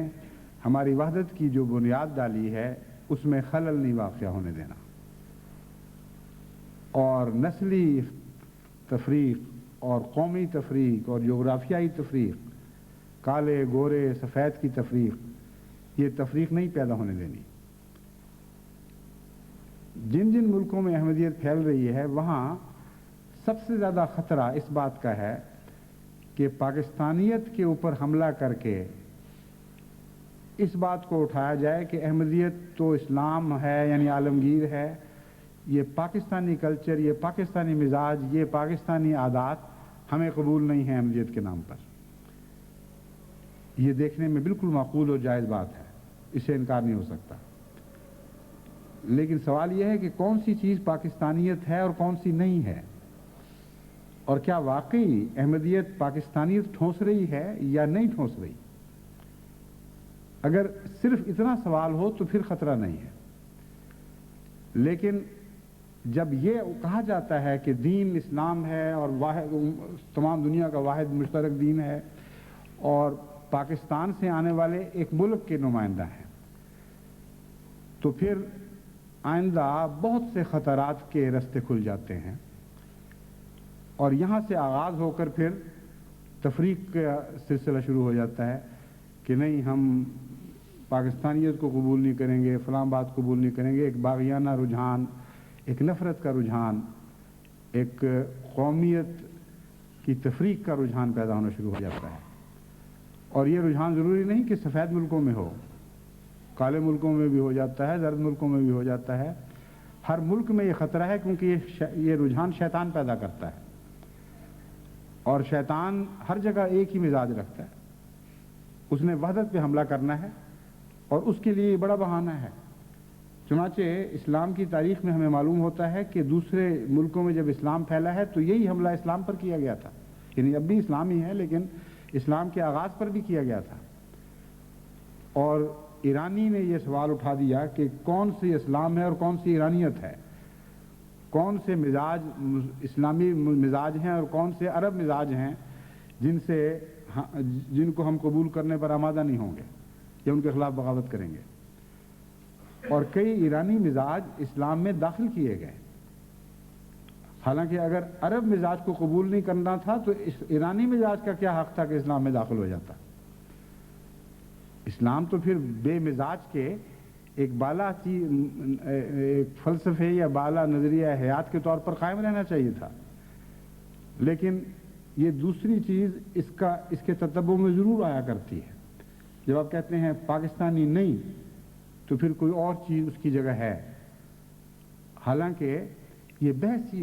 ہماری وحدت کی جو بنیاد ڈالی ہے اس میں خلل نہیں واقع ہونے دینا، اور نسلی تفریق اور قومی تفریق اور جغرافیائی تفریق، کالے گورے سفید کی تفریق، یہ تفریق نہیں پیدا ہونے دینی۔ جن جن ملکوں میں احمدیت پھیل رہی ہے وہاں سب سے زیادہ خطرہ اس بات کا ہے کہ پاکستانیت کے اوپر حملہ کر کے اس بات کو اٹھایا جائے کہ احمدیت تو اسلام ہے، یعنی عالمگیر ہے، یہ پاکستانی کلچر، یہ پاکستانی مزاج، یہ پاکستانی عادات ہمیں قبول نہیں ہیں احمدیت کے نام پر۔ یہ دیکھنے میں بالکل معقول اور جائز بات ہے، اس سے انکار نہیں ہو سکتا۔ لیکن سوال یہ ہے کہ کون سی چیز پاکستانیت ہے اور کون سی نہیں ہے، اور کیا واقعی احمدیت پاکستانیت ٹھونس رہی ہے یا نہیں ٹھونس رہی؟ اگر صرف اتنا سوال ہو تو پھر خطرہ نہیں ہے، لیکن جب یہ کہا جاتا ہے کہ دین اسلام ہے اور واحد تمام دنیا کا واحد مشترک دین ہے اور پاکستان سے آنے والے ایک ملک کے نمائندہ ہیں، تو پھر آئندہ بہت سے خطرات کے راستے کھل جاتے ہیں، اور یہاں سے آغاز ہو کر پھر تفریق کا سلسلہ شروع ہو جاتا ہے کہ نہیں ہم پاکستانیت کو قبول نہیں کریں گے، فلاں بات قبول نہیں کریں گے۔ ایک باغیانہ رجحان، ایک نفرت کا رجحان، ایک قومیت کی تفریق کا رجحان پیدا ہونا شروع ہو جاتا ہے، اور یہ رجحان ضروری نہیں کہ سفید ملکوں میں ہو، کالے ملکوں میں بھی ہو جاتا ہے، زرد ملکوں میں بھی ہو جاتا ہے۔ ہر ملک میں یہ خطرہ ہے کیونکہ یہ رجحان شیطان پیدا کرتا ہے، اور شیطان ہر جگہ ایک ہی مزاج رکھتا ہے، اس نے وحدت پہ حملہ کرنا ہے اور اس کے لیے یہ بڑا بہانہ ہے۔ چنانچہ اسلام کی تاریخ میں ہمیں معلوم ہوتا ہے کہ دوسرے ملکوں میں جب اسلام پھیلا ہے تو یہی حملہ اسلام پر کیا گیا تھا، یعنی اب بھی اسلام ہی ہے لیکن اسلام کے آغاز پر بھی کیا گیا تھا، اور ایرانی نے یہ سوال اٹھا دیا کہ کون سی اسلام ہے اور کون سی ایرانیت ہے، کون سے مزاج اسلامی مزاج ہیں اور کون سے عرب مزاج ہیں جن کو ہم قبول کرنے پر آمادہ نہیں ہوں گے یا ان کے خلاف بغاوت کریں گے۔ اور کئی ایرانی مزاج اسلام میں داخل کیے گئے، حالانکہ اگر عرب مزاج کو قبول نہیں کرنا تھا تو ایرانی مزاج کا کیا حق تھا کہ اسلام میں داخل ہو جاتا؟ اسلام تو پھر بے مزاج کے ایک بالا ایک فلسفے یا بالا نظریہ حیات کے طور پر قائم رہنا چاہیے تھا، لیکن یہ دوسری چیز اس کے تتبع میں ضرور آیا کرتی ہے۔ جب آپ کہتے ہیں پاکستانی نہیں تو پھر کوئی اور چیز اس کی جگہ ہے، حالانکہ یہ بحث ہی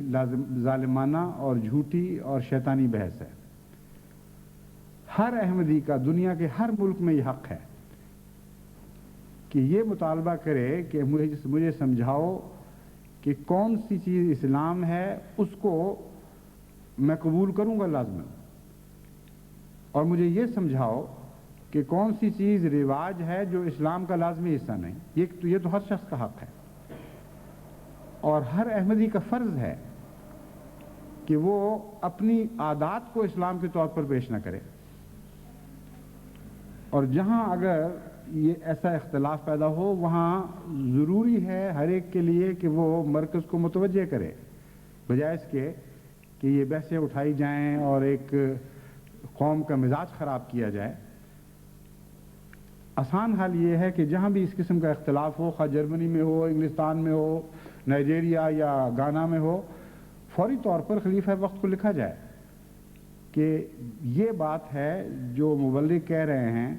ظالمانہ اور جھوٹی اور شیطانی بحث ہے۔ ہر احمدی کا دنیا کے ہر ملک میں یہ حق ہے کہ یہ مطالبہ کرے کہ مجھے سمجھاؤ کہ کون سی چیز اسلام ہے، اس کو میں قبول کروں گا لازماً، اور مجھے یہ سمجھاؤ کہ کون سی چیز رواج ہے جو اسلام کا لازمی حصہ نہیں۔ یہ تو ہر شخص کا حق ہے، اور ہر احمدی کا فرض ہے کہ وہ اپنی عادات کو اسلام کے طور پر پیش نہ کرے، اور جہاں اگر یہ ایسا اختلاف پیدا ہو وہاں ضروری ہے ہر ایک کے لیے کہ وہ مرکز کو متوجہ کرے، بجائے اس کے کہ یہ بحثیں اٹھائی جائیں اور ایک قوم کا مزاج خراب کیا جائے۔ آسان حال یہ ہے کہ جہاں بھی اس قسم کا اختلاف ہو، خواہ جرمنی میں ہو، انگلستان میں ہو، نائجیریا یا گانا میں ہو، فوری طور پر خلیفہ وقت کو لکھا جائے کہ یہ بات ہے جو مبلغ کہہ رہے ہیں،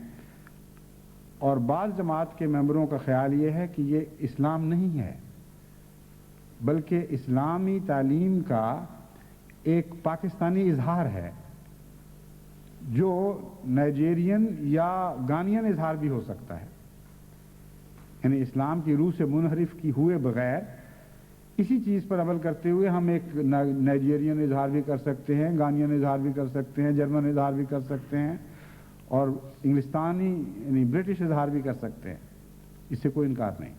اور بعض جماعت کے ممبروں کا خیال یہ ہے کہ یہ اسلام نہیں ہے بلکہ اسلامی تعلیم کا ایک پاکستانی اظہار ہے، جو نائجیرین یا گانین اظہار بھی ہو سکتا ہے، یعنی اسلام کی روح سے منحرف کی ہوئے بغیر اسی چیز پر عمل کرتے ہوئے ہم ایک نائجیرین اظہار بھی کر سکتے ہیں، گانین اظہار بھی کر سکتے ہیں، جرمن اظہار بھی کر سکتے ہیں، اور انگلستانی یعنی برٹش اظہار بھی کر سکتے ہیں، اس سے کوئی انکار نہیں۔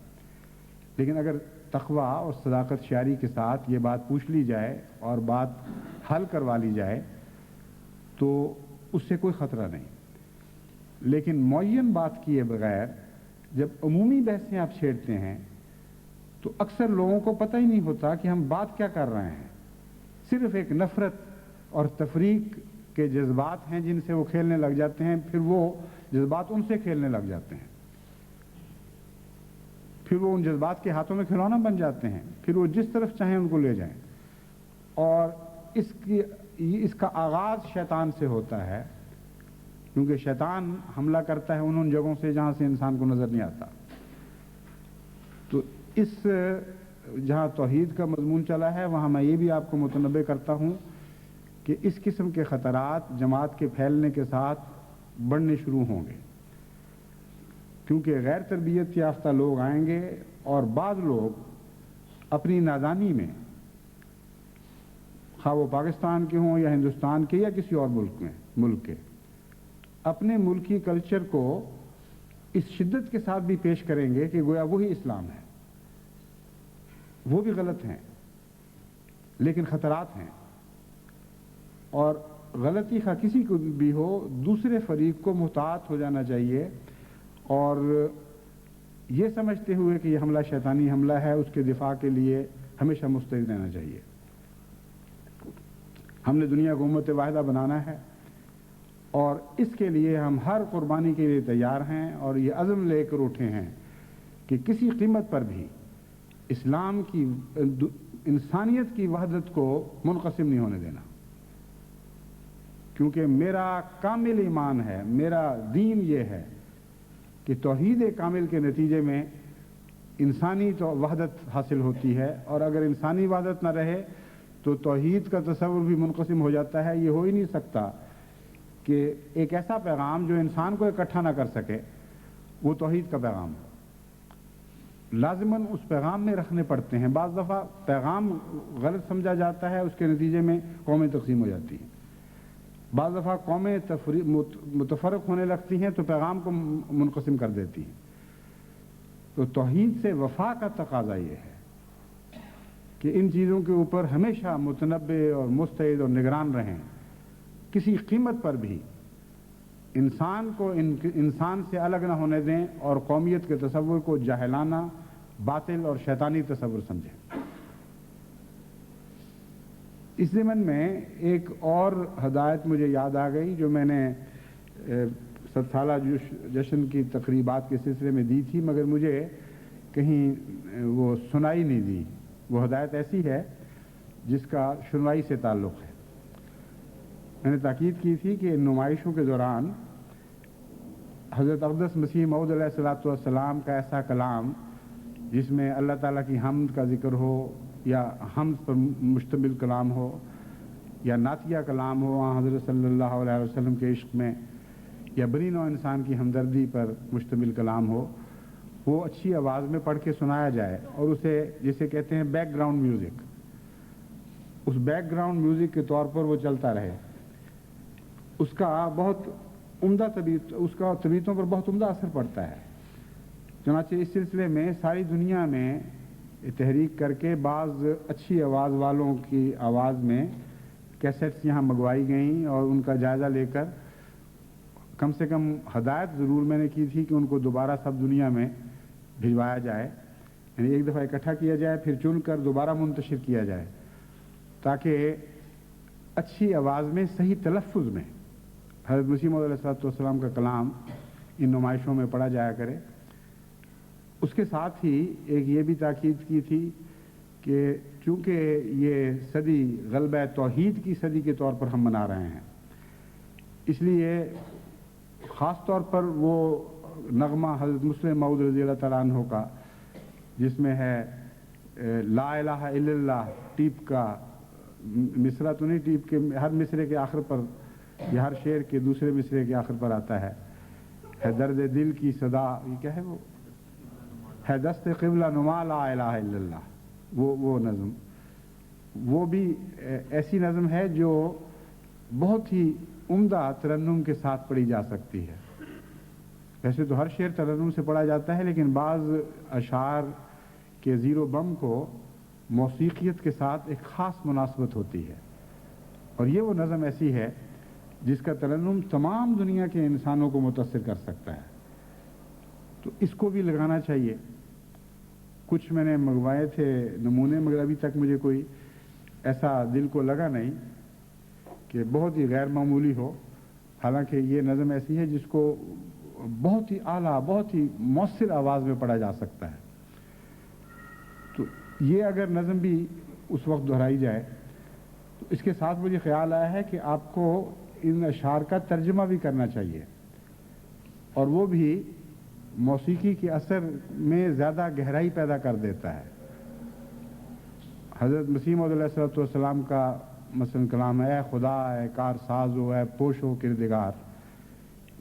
لیکن اگر تقوی اور صداقت شعری کے ساتھ یہ بات پوچھ لی جائے اور بات حل کروا لی جائے تو اس سے کوئی خطرہ نہیں، لیکن معین بات کیے بغیر جب عمومی بحثیں آپ چھیڑتے ہیں تو اکثر لوگوں کو پتہ ہی نہیں ہوتا کہ ہم بات کیا کر رہے ہیں، صرف ایک نفرت اور تفریق کے جذبات ہیں جن سے وہ کھیلنے لگ جاتے ہیں، پھر وہ جذبات ان سے کھیلنے لگ جاتے ہیں، پھر وہ ان جذبات کے ہاتھوں میں کھلونا بن جاتے ہیں، پھر وہ جس طرف چاہیں ان کو لے جائیں، اور اس کا آغاز شیطان سے ہوتا ہے، کیونکہ شیطان حملہ کرتا ہے ان جگہوں سے جہاں سے انسان کو نظر نہیں آتا۔ تو جہاں توحید کا مضمون چلا ہے وہاں میں یہ بھی آپ کو متنبہ کرتا ہوں کہ اس قسم کے خطرات جماعت کے پھیلنے کے ساتھ بڑھنے شروع ہوں گے، کیونکہ غیر تربیت یافتہ لوگ آئیں گے اور بعض لوگ اپنی نادانی میں، خواہ وہ پاکستان کے ہوں یا ہندوستان کے یا کسی اور ملک کے، اپنے ملکی کلچر کو اس شدت کے ساتھ بھی پیش کریں گے کہ گویا وہی اسلام ہے۔ وہ بھی غلط ہیں، لیکن خطرات ہیں، اور غلطی خواہ کسی کو بھی ہو، دوسرے فریق کو محتاط ہو جانا چاہیے اور یہ سمجھتے ہوئے کہ یہ حملہ شیطانی حملہ ہے، اس کے دفاع کے لیے ہمیشہ مستعد رہنا چاہیے۔ ہم نے دنیا کو امت واحدہ بنانا ہے اور اس کے لیے ہم ہر قربانی کے لیے تیار ہیں، اور یہ عزم لے کر اٹھے ہیں کہ کسی قیمت پر بھی اسلام کی، انسانیت کی وحدت کو منقسم نہیں ہونے دینا، کیونکہ میرا کامل ایمان ہے، میرا دین یہ ہے کہ توحید کامل کے نتیجے میں انسانی وحدت حاصل ہوتی ہے، اور اگر انسانی وحدت نہ رہے تو توحید کا تصور بھی منقسم ہو جاتا ہے۔ یہ ہو ہی نہیں سکتا کہ ایک ایسا پیغام جو انسان کو اکٹھا نہ کر سکے وہ توحید کا پیغام ہے۔ لازماً اس پیغام میں رکھنے پڑتے ہیں، بعض دفعہ پیغام غلط سمجھا جاتا ہے، اس کے نتیجے میں قومیں تقسیم ہو جاتی ہیں، بعض دفعہ قومیں متفرق ہونے لگتی ہیں تو پیغام کو منقسم کر دیتی ہیں۔ تو توحید سے وفا کا تقاضا یہ ہے کہ ان چیزوں کے اوپر ہمیشہ متنبع اور مستعد اور نگران رہیں، کسی قیمت پر بھی انسان کو انسان سے الگ نہ ہونے دیں اور قومیت کے تصور کو جاہلانہ، باطل اور شیطانی تصور سمجھیں۔ اس ضمن میں ایک اور ہدایت مجھے یاد آ گئی جو میں نے 7 سالہ جشن کی تقریبات کے سلسلے میں دی تھی، مگر مجھے کہیں وہ سنائی نہیں دی۔ وہ ہدایت ایسی ہے جس کا شنوائی سے تعلق ہے۔ میں نے تاکید کی تھی کہ ان نمائشوں کے دوران حضرت اقدس مسیح موعود علیہ السلام کا ایسا کلام جس میں اللہ تعالیٰ کی حمد کا ذکر ہو، یا حمد پر مشتمل کلام ہو، یا نعتیہ کلام ہو حضرت صلی اللہ علیہ وسلم کے عشق میں، یا بنی نوع انسان کی ہمدردی پر مشتمل کلام ہو، وہ اچھی آواز میں پڑھ کے سنایا جائے، اور اسے جسے کہتے ہیں بیک گراؤنڈ میوزک، اس بیک گراؤنڈ میوزک کے طور پر وہ چلتا رہے۔ اس کا بہت عمدہ طبیعتوں پر بہت عمدہ اثر پڑتا ہے۔ چنانچہ اس سلسلے میں ساری دنیا میں تحریک کر کے بعض اچھی آواز والوں کی آواز میں کیسٹس یہاں منگوائی گئیں، اور ان کا جائزہ لے کر کم سے کم ہدایت ضرور میں نے کی تھی کہ ان کو دوبارہ سب دنیا میں بھجوایا جائے، یعنی ایک دفعہ اکٹھا کیا جائے، پھر چن کر دوبارہ منتشر کیا جائے، تاکہ اچھی آواز میں صحیح تلفظ میں حضرت مسیح موعود علیہ السلام کا کلام ان نمائشوں میں پڑھا جایا کرے۔ اس کے ساتھ ہی ایک یہ بھی تاکید کی تھی کہ چونکہ یہ صدی غلبہ توحید کی صدی کے طور پر ہم منا رہے ہیں، اس لیے خاص طور پر وہ نغمہ حضرت مسلم موعود رضی اللہ تعالیٰ عنہ کا جس میں ہے لا الہ الا اللہ، ٹیپ کا مصرع تو نہیں، ٹیپ کے ہر مصرے کے آخر پر یا ہر شعر کے دوسرے مصرے کے آخر پر آتا ہے درد دل کی صدا، یہ کیا ہے، وہ ہے دست قبلہ نما لا الہ الا اللہ، وہ نظم، وہ بھی ایسی نظم ہے جو بہت ہی عمدہ ترنم کے ساتھ پڑھی جا سکتی ہے۔ ویسے تو ہر شعر ترنم سے پڑھا جاتا ہے، لیکن بعض اشعار کے زیر و بم کو موسیقیت کے ساتھ ایک خاص مناسبت ہوتی ہے، اور یہ وہ نظم ایسی ہے جس کا ترنم تمام دنیا کے انسانوں کو متاثر کر سکتا ہے، تو اس کو بھی لگانا چاہیے۔ کچھ میں نے منگوائے تھے نمونے، مگر ابھی تک مجھے کوئی ایسا دل کو لگا نہیں کہ بہت ہی غیر معمولی ہو، حالانکہ یہ نظم ایسی ہے جس کو بہت ہی اعلیٰ، بہت ہی مؤثر آواز میں پڑھا جا سکتا ہے۔ تو یہ اگر نظم بھی اس وقت دہرائی جائے تو اس کے ساتھ مجھے خیال آیا ہے کہ آپ کو ان اشعار کا ترجمہ بھی کرنا چاہیے، اور وہ بھی موسیقی کے اثر میں زیادہ گہرائی پیدا کر دیتا ہے۔ حضرت مسیح موعود علیہ السلام کا مثلا کلام ہے، اے خدا، اے کار ساز ہو، اے پوش ہو کردگار،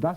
10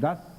10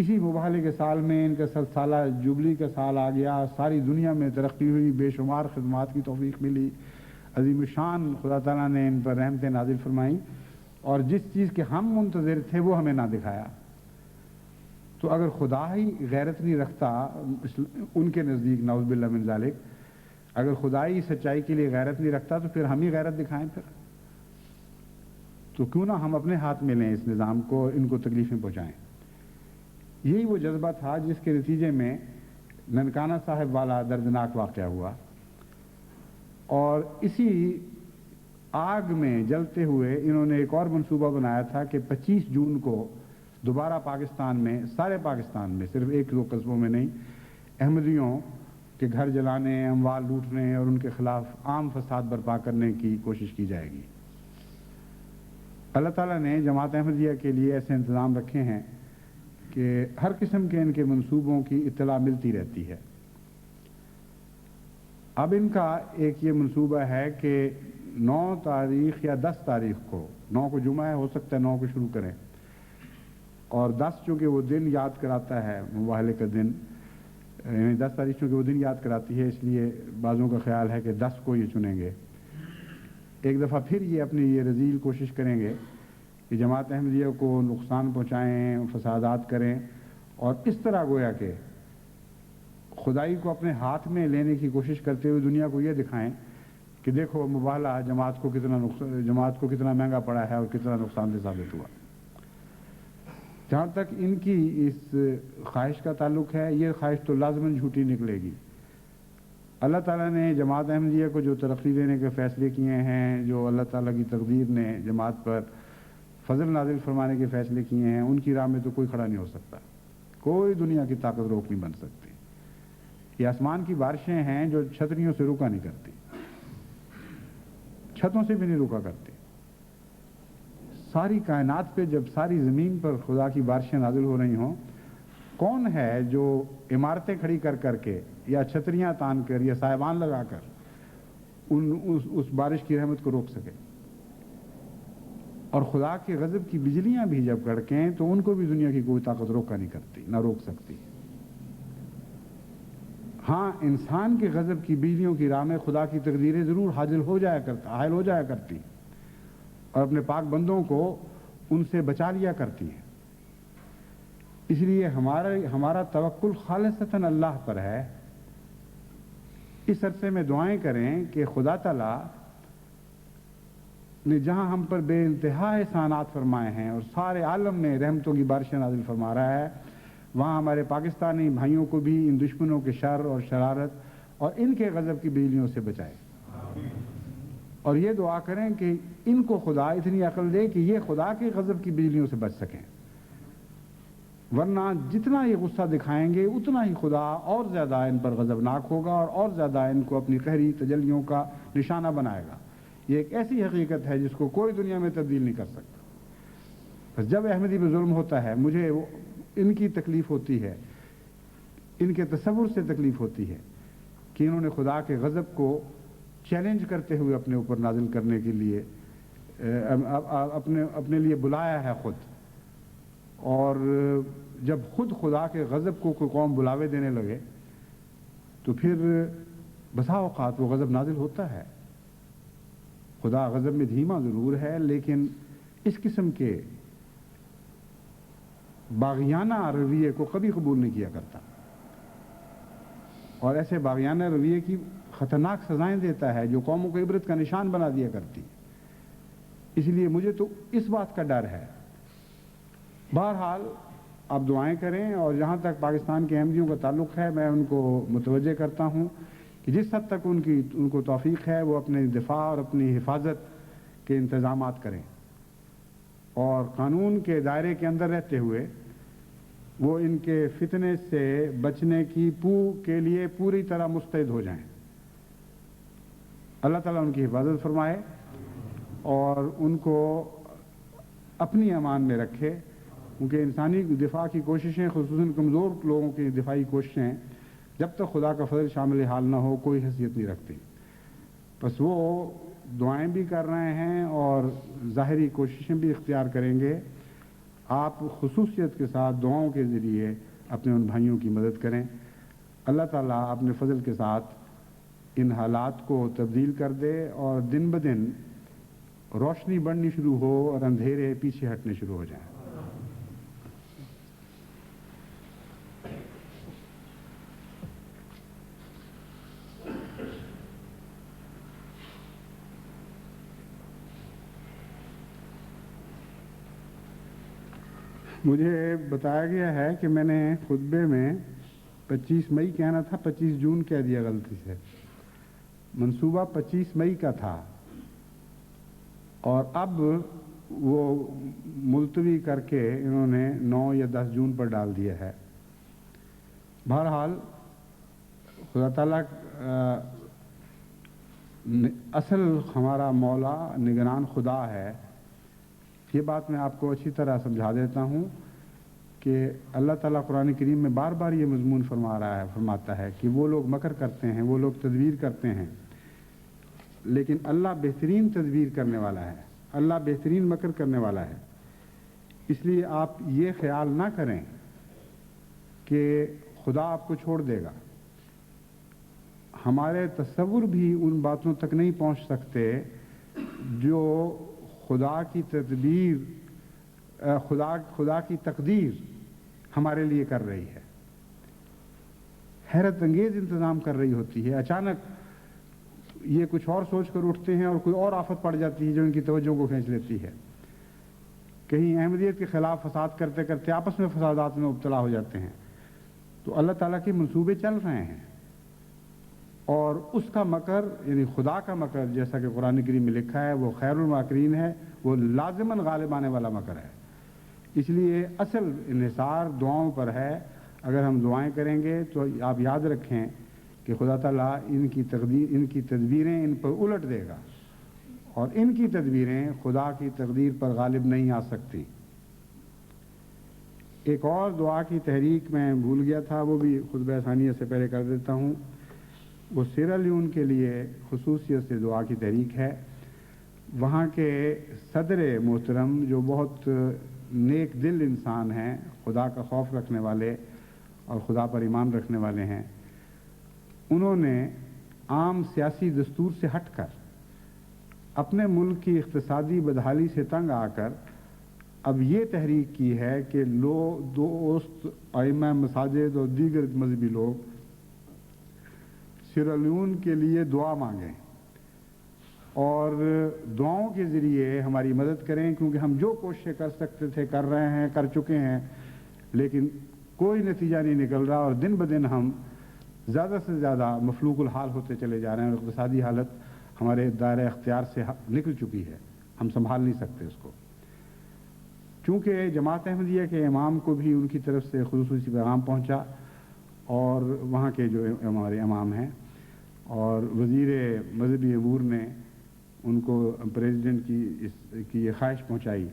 اسی مباحلے کے سال میں ان کا سالہ جوبلی کا سال آ گیا، ساری دنیا میں ترقی ہوئی، بے شمار خدمات کی توفیق ملی، عظیم الشان خدا تعالیٰ نے ان پر رحمتیں نازل فرمائیں، اور جس چیز کے ہم منتظر تھے وہ ہمیں نہ دکھایا۔ تو اگر خدا ہی غیرت نہیں رکھتا ان کے نزدیک، نعوذ باللہ من ذالک، اگر خدا ہی سچائی کے لیے غیرت نہیں رکھتا تو پھر ہم ہی غیرت دکھائیں، پھر تو کیوں نہ ہم اپنے ہاتھ میں لیں اس نظام کو، ان کو تکلیفیں پہنچائیں۔ یہی وہ جذبہ تھا جس کے نتیجے میں ننکانہ صاحب والا دردناک واقعہ ہوا، اور اسی آگ میں جلتے ہوئے انہوں نے ایک اور منصوبہ بنایا تھا کہ 25 جون کو دوبارہ پاکستان میں، سارے پاکستان میں، صرف ایک دو قصبوں میں نہیں، احمدیوں کے گھر جلانے، اموال لوٹنے اور ان کے خلاف عام فساد برپا کرنے کی کوشش کی جائے گی۔ اللہ تعالیٰ نے جماعت احمدیہ کے لیے ایسے انتظام رکھے ہیں کہ ہر قسم کے ان کے منصوبوں کی اطلاع ملتی رہتی ہے۔ اب ان کا ایک یہ منصوبہ ہے کہ 9 تاریخ یا 10 تاریخ کو، 9 کو جمعہ ہے، ہو سکتا ہے 9 کو شروع کریں، اور 10 چونکہ وہ دن یاد کراتا ہے، مباحلے کا دن، یعنی 10 تاریخ چونکہ وہ دن یاد کراتی ہے، اس لیے بعضوں کا خیال ہے کہ 10 کو یہ چنیں گے۔ ایک دفعہ پھر یہ اپنی یہ رذیل کوشش کریں گے کہ جماعت احمدیہ کو نقصان پہنچائیں، فسادات کریں، اور اس طرح گویا کہ خدائی کو اپنے ہاتھ میں لینے کی کوشش کرتے ہوئے دنیا کو یہ دکھائیں کہ دیکھو مباحلہ جماعت کو کتنا مہنگا پڑا ہے اور کتنا نقصان دہ ثابت ہوا۔ جہاں تک ان کی اس خواہش کا تعلق ہے، یہ خواہش تو لازماً جھوٹی نکلے گی۔ اللہ تعالیٰ نے جماعت احمدیہ کو جو ترقی دینے کے فیصلے کیے ہیں، جو اللہ تعالیٰ کی تقدیر نے جماعت پر فضل نازل فرمانے کے فیصلے کیے ہیں، ان کی راہ میں تو کوئی کھڑا نہیں ہو سکتا، کوئی دنیا کی طاقت روک نہیں بن سکتی۔ یہ آسمان کی بارشیں ہیں جو چھتریوں سے رکا نہیں کرتی، چھتوں سے بھی نہیں رکا کرتی۔ ساری کائنات پہ جب ساری زمین پر خدا کی بارشیں نازل ہو رہی ہوں، کون ہے جو عمارتیں کھڑی کر کر کے یا چھتریاں تان کر یا سائبان لگا کر اس بارش کی رحمت کو روک سکے؟ اور خدا کے غضب کی بجلیاں بھی جب کڑکیں تو ان کو بھی دنیا کی کوئی طاقت روکا نہیں کرتی، نہ روک سکتی۔ ہاں، انسان کے غضب کی بجلیوں کی راہ میں خدا کی تقدیریں ضرور حائل ہو جایا کرتی اور اپنے پاک بندوں کو ان سے بچا لیا کرتی ہیں۔ اس لیے ہمارا توکل خالصتاً اللہ پر ہے۔ اس عرصے میں دعائیں کریں کہ خدا تعالیٰ نے جہاں ہم پر بے انتہا احسانات فرمائے ہیں اور سارے عالم میں رحمتوں کی بارشیں نازل فرما رہا ہے، وہاں ہمارے پاکستانی بھائیوں کو بھی ان دشمنوں کے شر اور شرارت اور ان کے غضب کی بجلیوں سے بچائے، اور یہ دعا کریں کہ ان کو خدا اتنی عقل دے کہ یہ خدا کے غضب کی بجلیوں سے بچ سکیں، ورنہ جتنا یہ غصہ دکھائیں گے اتنا ہی خدا اور زیادہ ان پر غضبناک ہوگا اور زیادہ ان کو اپنی قہری تجلیوں کا نشانہ بنائے گا۔ یہ ایک ایسی حقیقت ہے جس کو کوئی دنیا میں تبدیل نہیں کر سکتا۔ بس جب احمدی پہ ظلم ہوتا ہے، مجھے ان کی تکلیف ہوتی ہے، ان کے تصور سے تکلیف ہوتی ہے کہ انہوں نے خدا کے غضب کو چیلنج کرتے ہوئے اپنے اوپر نازل کرنے کے لیے اپنے لیے بلایا ہے خود، اور جب خود خدا کے غضب کو کوئی قوم بلاوے دینے لگے تو پھر بسا اوقات وہ غضب نازل ہوتا ہے۔ خدا غضب میں دھیما ضرور ہے، لیکن اس قسم کے باغیانہ رویے کو کبھی قبول نہیں کیا کرتا، اور ایسے باغیانہ رویے کی خطرناک سزائیں دیتا ہے جو قوموں کو عبرت کا نشان بنا دیا کرتی۔ اس لیے مجھے تو اس بات کا ڈر ہے۔ بہرحال آپ دعائیں کریں، اور جہاں تک پاکستان کے احمدیوں کا تعلق ہے، میں ان کو متوجہ کرتا ہوں کہ جس حد تک ان کو توفیق ہے وہ اپنے دفاع اور اپنی حفاظت کے انتظامات کریں، اور قانون کے دائرے کے اندر رہتے ہوئے وہ ان کے فتنے سے بچنے کے لیے پوری طرح مستعد ہو جائیں۔ اللہ تعالیٰ ان کی حفاظت فرمائے اور ان کو اپنی امان میں رکھے، کیونکہ انسانی دفاع کی کوششیں، خصوصاً کمزور لوگوں کی دفاعی کوششیں، جب تک خدا کا فضل شامل حال نہ ہو کوئی حیثیت نہیں رکھتی۔ بس وہ دعائیں بھی کر رہے ہیں اور ظاہری کوششیں بھی اختیار کریں گے۔ آپ خصوصیت کے ساتھ دعاؤں کے ذریعے اپنے ان بھائیوں کی مدد کریں. اللہ تعالیٰ اپنے فضل کے ساتھ ان حالات کو تبدیل کر دے اور دن بدن روشنی بڑھنی شروع ہو اور اندھیرے پیچھے ہٹنے شروع ہو جائیں. مجھے بتایا گیا ہے کہ میں نے خطبے میں 25 مئی کہنا تھا، 25 جون کہہ دیا غلطی سے. منصوبہ 25 مئی کا تھا اور اب وہ ملتوی کر کے انہوں نے 9 یا 10 جون پر ڈال دیا ہے. بہرحال خدا تعالیٰ اصل ہمارا مولا نگران خدا ہے. یہ بات میں آپ کو اچھی طرح سمجھا دیتا ہوں کہ اللہ تعالیٰ قرآن کریم میں بار بار یہ مضمون فرماتا ہے کہ وہ لوگ مکر کرتے ہیں، وہ لوگ تدبیر کرتے ہیں، لیکن اللہ بہترین تدبیر کرنے والا ہے، اللہ بہترین مکر کرنے والا ہے. اس لیے آپ یہ خیال نہ کریں کہ خدا آپ کو چھوڑ دے گا. ہمارے تصور بھی ان باتوں تک نہیں پہنچ سکتے جو خدا کی تدبیر، خدا کی تقدیر ہمارے لیے کر رہی ہے. حیرت انگیز انتظام کر رہی ہوتی ہے. اچانک یہ کچھ اور سوچ کر اٹھتے ہیں اور کوئی اور آفت پڑ جاتی ہے جو ان کی توجہ کو کھینچ لیتی ہے. کہیں احمدیت کے خلاف فساد کرتے کرتے آپس میں فسادات میں مبتلا ہو جاتے ہیں. تو اللہ تعالیٰ کے منصوبے چل رہے ہیں اور اس کا مکر یعنی خدا کا مکر جیسا کہ قرآن کریم میں لکھا ہے وہ خیر الماکرین ہے، وہ لازماً غالب آنے والا مکر ہے. اس لیے اصل انحصار دعاؤں پر ہے. اگر ہم دعائیں کریں گے تو آپ یاد رکھیں کہ خدا تعالیٰ ان کی تدبیریں ان پر الٹ دے گا اور ان کی تدبیریں خدا کی تقدیر پر غالب نہیں آ سکتی. ایک اور دعا کی تحریک میں بھول گیا تھا، وہ بھی خطبہ ثانیہ سے پہلے کر دیتا ہوں. وہ سیرا لیون کے لیے خصوصیت سے دعا کی تحریک ہے. وہاں کے صدر محترم جو بہت نیک دل انسان ہیں، خدا کا خوف رکھنے والے اور خدا پر ایمان رکھنے والے ہیں، انہوں نے عام سیاسی دستور سے ہٹ کر اپنے ملک کی اقتصادی بدحالی سے تنگ آ کر اب یہ تحریک کی ہے کہ دوست ائمہ مساجد اور دیگر مذہبی لوگ سیرا لیون کے لیے دعا مانگیں اور دعاؤں کے ذریعے ہماری مدد کریں، کیونکہ ہم جو کوششیں کر سکتے تھے کر رہے ہیں، کر چکے ہیں، لیکن کوئی نتیجہ نہیں نکل رہا اور دن بدن ہم زیادہ سے زیادہ مفلوق الحال ہوتے چلے جا رہے ہیں اور اقتصادی حالت ہمارے دائرہ اختیار سے نکل چکی ہے، ہم سنبھال نہیں سکتے اس کو. چونکہ جماعت احمدیہ کے امام کو بھی ان کی طرف سے خصوصی پیغام پہنچا اور وہاں کے جو ہمارے امام ہیں اور وزیر مذہبی امور نے ان کو پریزیڈنٹ کی یہ خواہش پہنچائی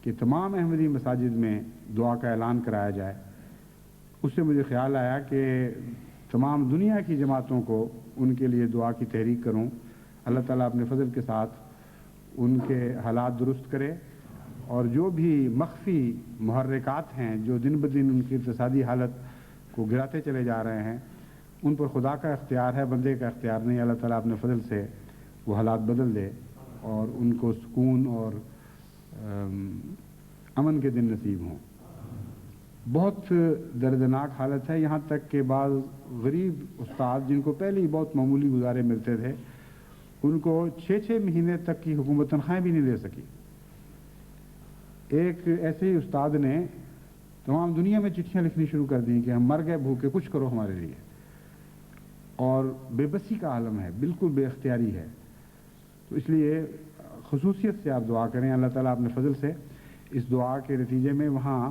کہ تمام احمدی مساجد میں دعا کا اعلان کرایا جائے. اس سے مجھے خیال آیا کہ تمام دنیا کی جماعتوں کو ان کے لیے دعا کی تحریک کروں. اللہ تعالیٰ اپنے فضل کے ساتھ ان کے حالات درست کرے اور جو بھی مخفی محرکات ہیں جو دن بدن ان کی اقتصادی حالت کو گراتے چلے جا رہے ہیں، ان پر خدا کا اختیار ہے، بندے کا اختیار نہیں. اللہ تعالیٰ اپنے فضل سے وہ حالات بدل دے اور ان کو سکون اور امن کے دن نصیب ہوں. بہت دردناک حالت ہے، یہاں تک کہ بعض غریب استاد جن کو پہلے ہی بہت معمولی گزارے ملتے تھے ان کو 6 مہینے تک کی حکومت تنخواہیں بھی نہیں دے سکی. ایک ایسے ہی استاد نے تمام دنیا میں چٹھیاں لکھنی شروع کر دیں کہ ہم مر گئے بھوکے، کچھ کرو ہمارے لیے. اور بے بسی کا عالم ہے، بالکل بے اختیاری ہے. تو اس لیے خصوصیت سے آپ دعا کریں، اللہ تعالیٰ اپنے فضل سے اس دعا کے نتیجے میں وہاں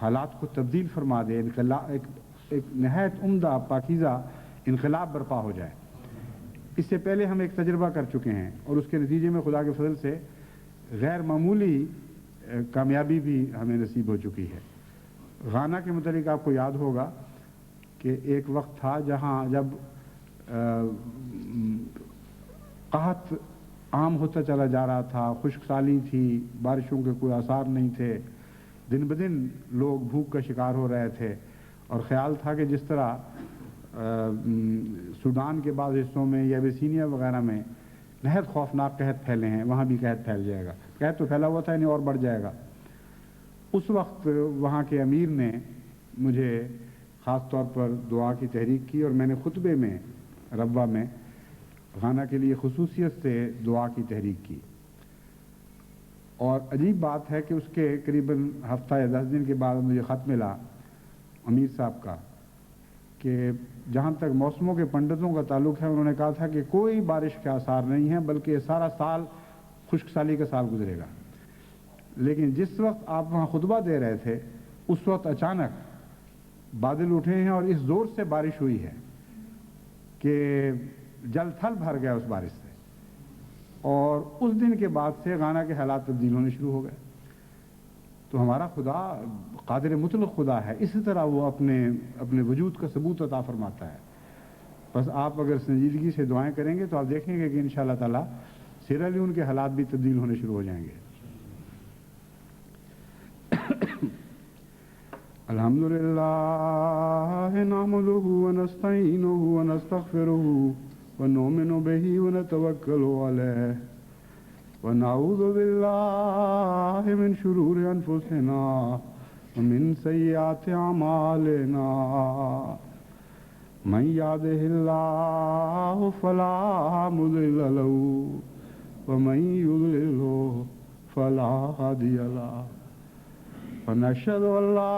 حالات کو تبدیل فرما دے، ایک نہایت عمدہ پاکیزہ انقلاب برپا ہو جائے. اس سے پہلے ہم ایک تجربہ کر چکے ہیں اور اس کے نتیجے میں خدا کے فضل سے غیر معمولی کامیابی بھی ہمیں نصیب ہو چکی ہے. غانا کے متعلق آپ کو یاد ہوگا کہ ایک وقت تھا جہاں جب قحط عام ہوتا چلا جا رہا تھا، خشک سالی تھی، بارشوں کے کوئی آثار نہیں تھے، دن بدن لوگ بھوک کا شکار ہو رہے تھے، اور خیال تھا کہ جس طرح سوڈان کے بعض حصوں میں یا ابیسینیا وغیرہ میں نہایت خوفناک قحط پھیلے ہیں، وہاں بھی قحط پھیل جائے گا۔ قحط تو پھیلا ہوا تھا، یعنی اور بڑھ جائے گا۔ اس وقت وہاں کے امیر نے مجھے خاص طور پر دعا کی تحریک کی، اور میں نے خطبے میں ربوہ میں غانا کے لیے خصوصیت سے دعا کی تحریک کی۔ اور عجیب بات ہے کہ اس کے قریباً ہفتہ یا 10 دن کے بعد مجھے خط ملا امیر صاحب کا کہ جہاں تک موسموں کے پنڈتوں کا تعلق ہے، انہوں نے کہا تھا کہ کوئی بارش کے آثار نہیں ہیں، بلکہ سارا سال خشک سالی کا سال گزرے گا۔ لیکن جس وقت آپ وہاں خطبہ دے رہے تھے اس وقت اچانک بادل اٹھے ہیں، اور اس زور سے بارش ہوئی ہے کہ جل تھل بھر گیا اس بارش سے، اور اس دن کے بعد سے غانا کے حالات تبدیل ہونے شروع ہو گئے۔ تو ہمارا خدا قادر مطلق خدا ہے، اسی طرح وہ اپنے وجود کا ثبوت عطا فرماتا ہے۔ بس آپ اگر سنجیدگی سے دعائیں کریں گے تو آپ دیکھیں گے کہ انشاءاللہ تعالیٰ سیرا لیون کے حالات بھی تبدیل ہونے شروع ہو جائیں گے۔ الحمدللہ نحمدہ ونستعینہ ونستغفرہ ونؤمن بہ ونتوکل علیہ ونعوذ باللہ من شرور انفسنا ومن سیئات اعمالنا من یہدہ اللہ فلا مضل لہ ومن یضللہ فلا ہادی لہ ونشهد ان لا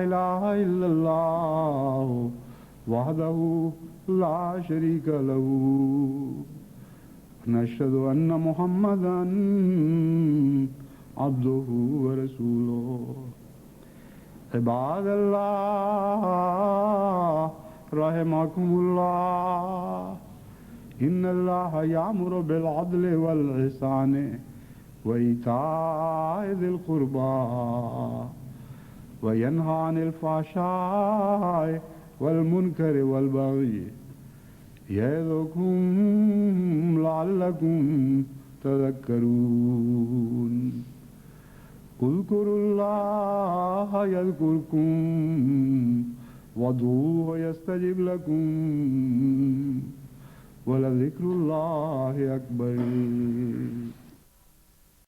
اله الا الله وحده لا شريك له ونشهد ان محمدا عبده ورسوله عباد الله رحمكم الله ان الله يأمر بالعدل والإحسان وإيتاء ذي القربى وينهى عن الفحشاء والمنكر والبغي يعظكم لعلكم تذكرون اذكروا الله يذكركم وادعوه يستجب لكم ولذكر الله أكبر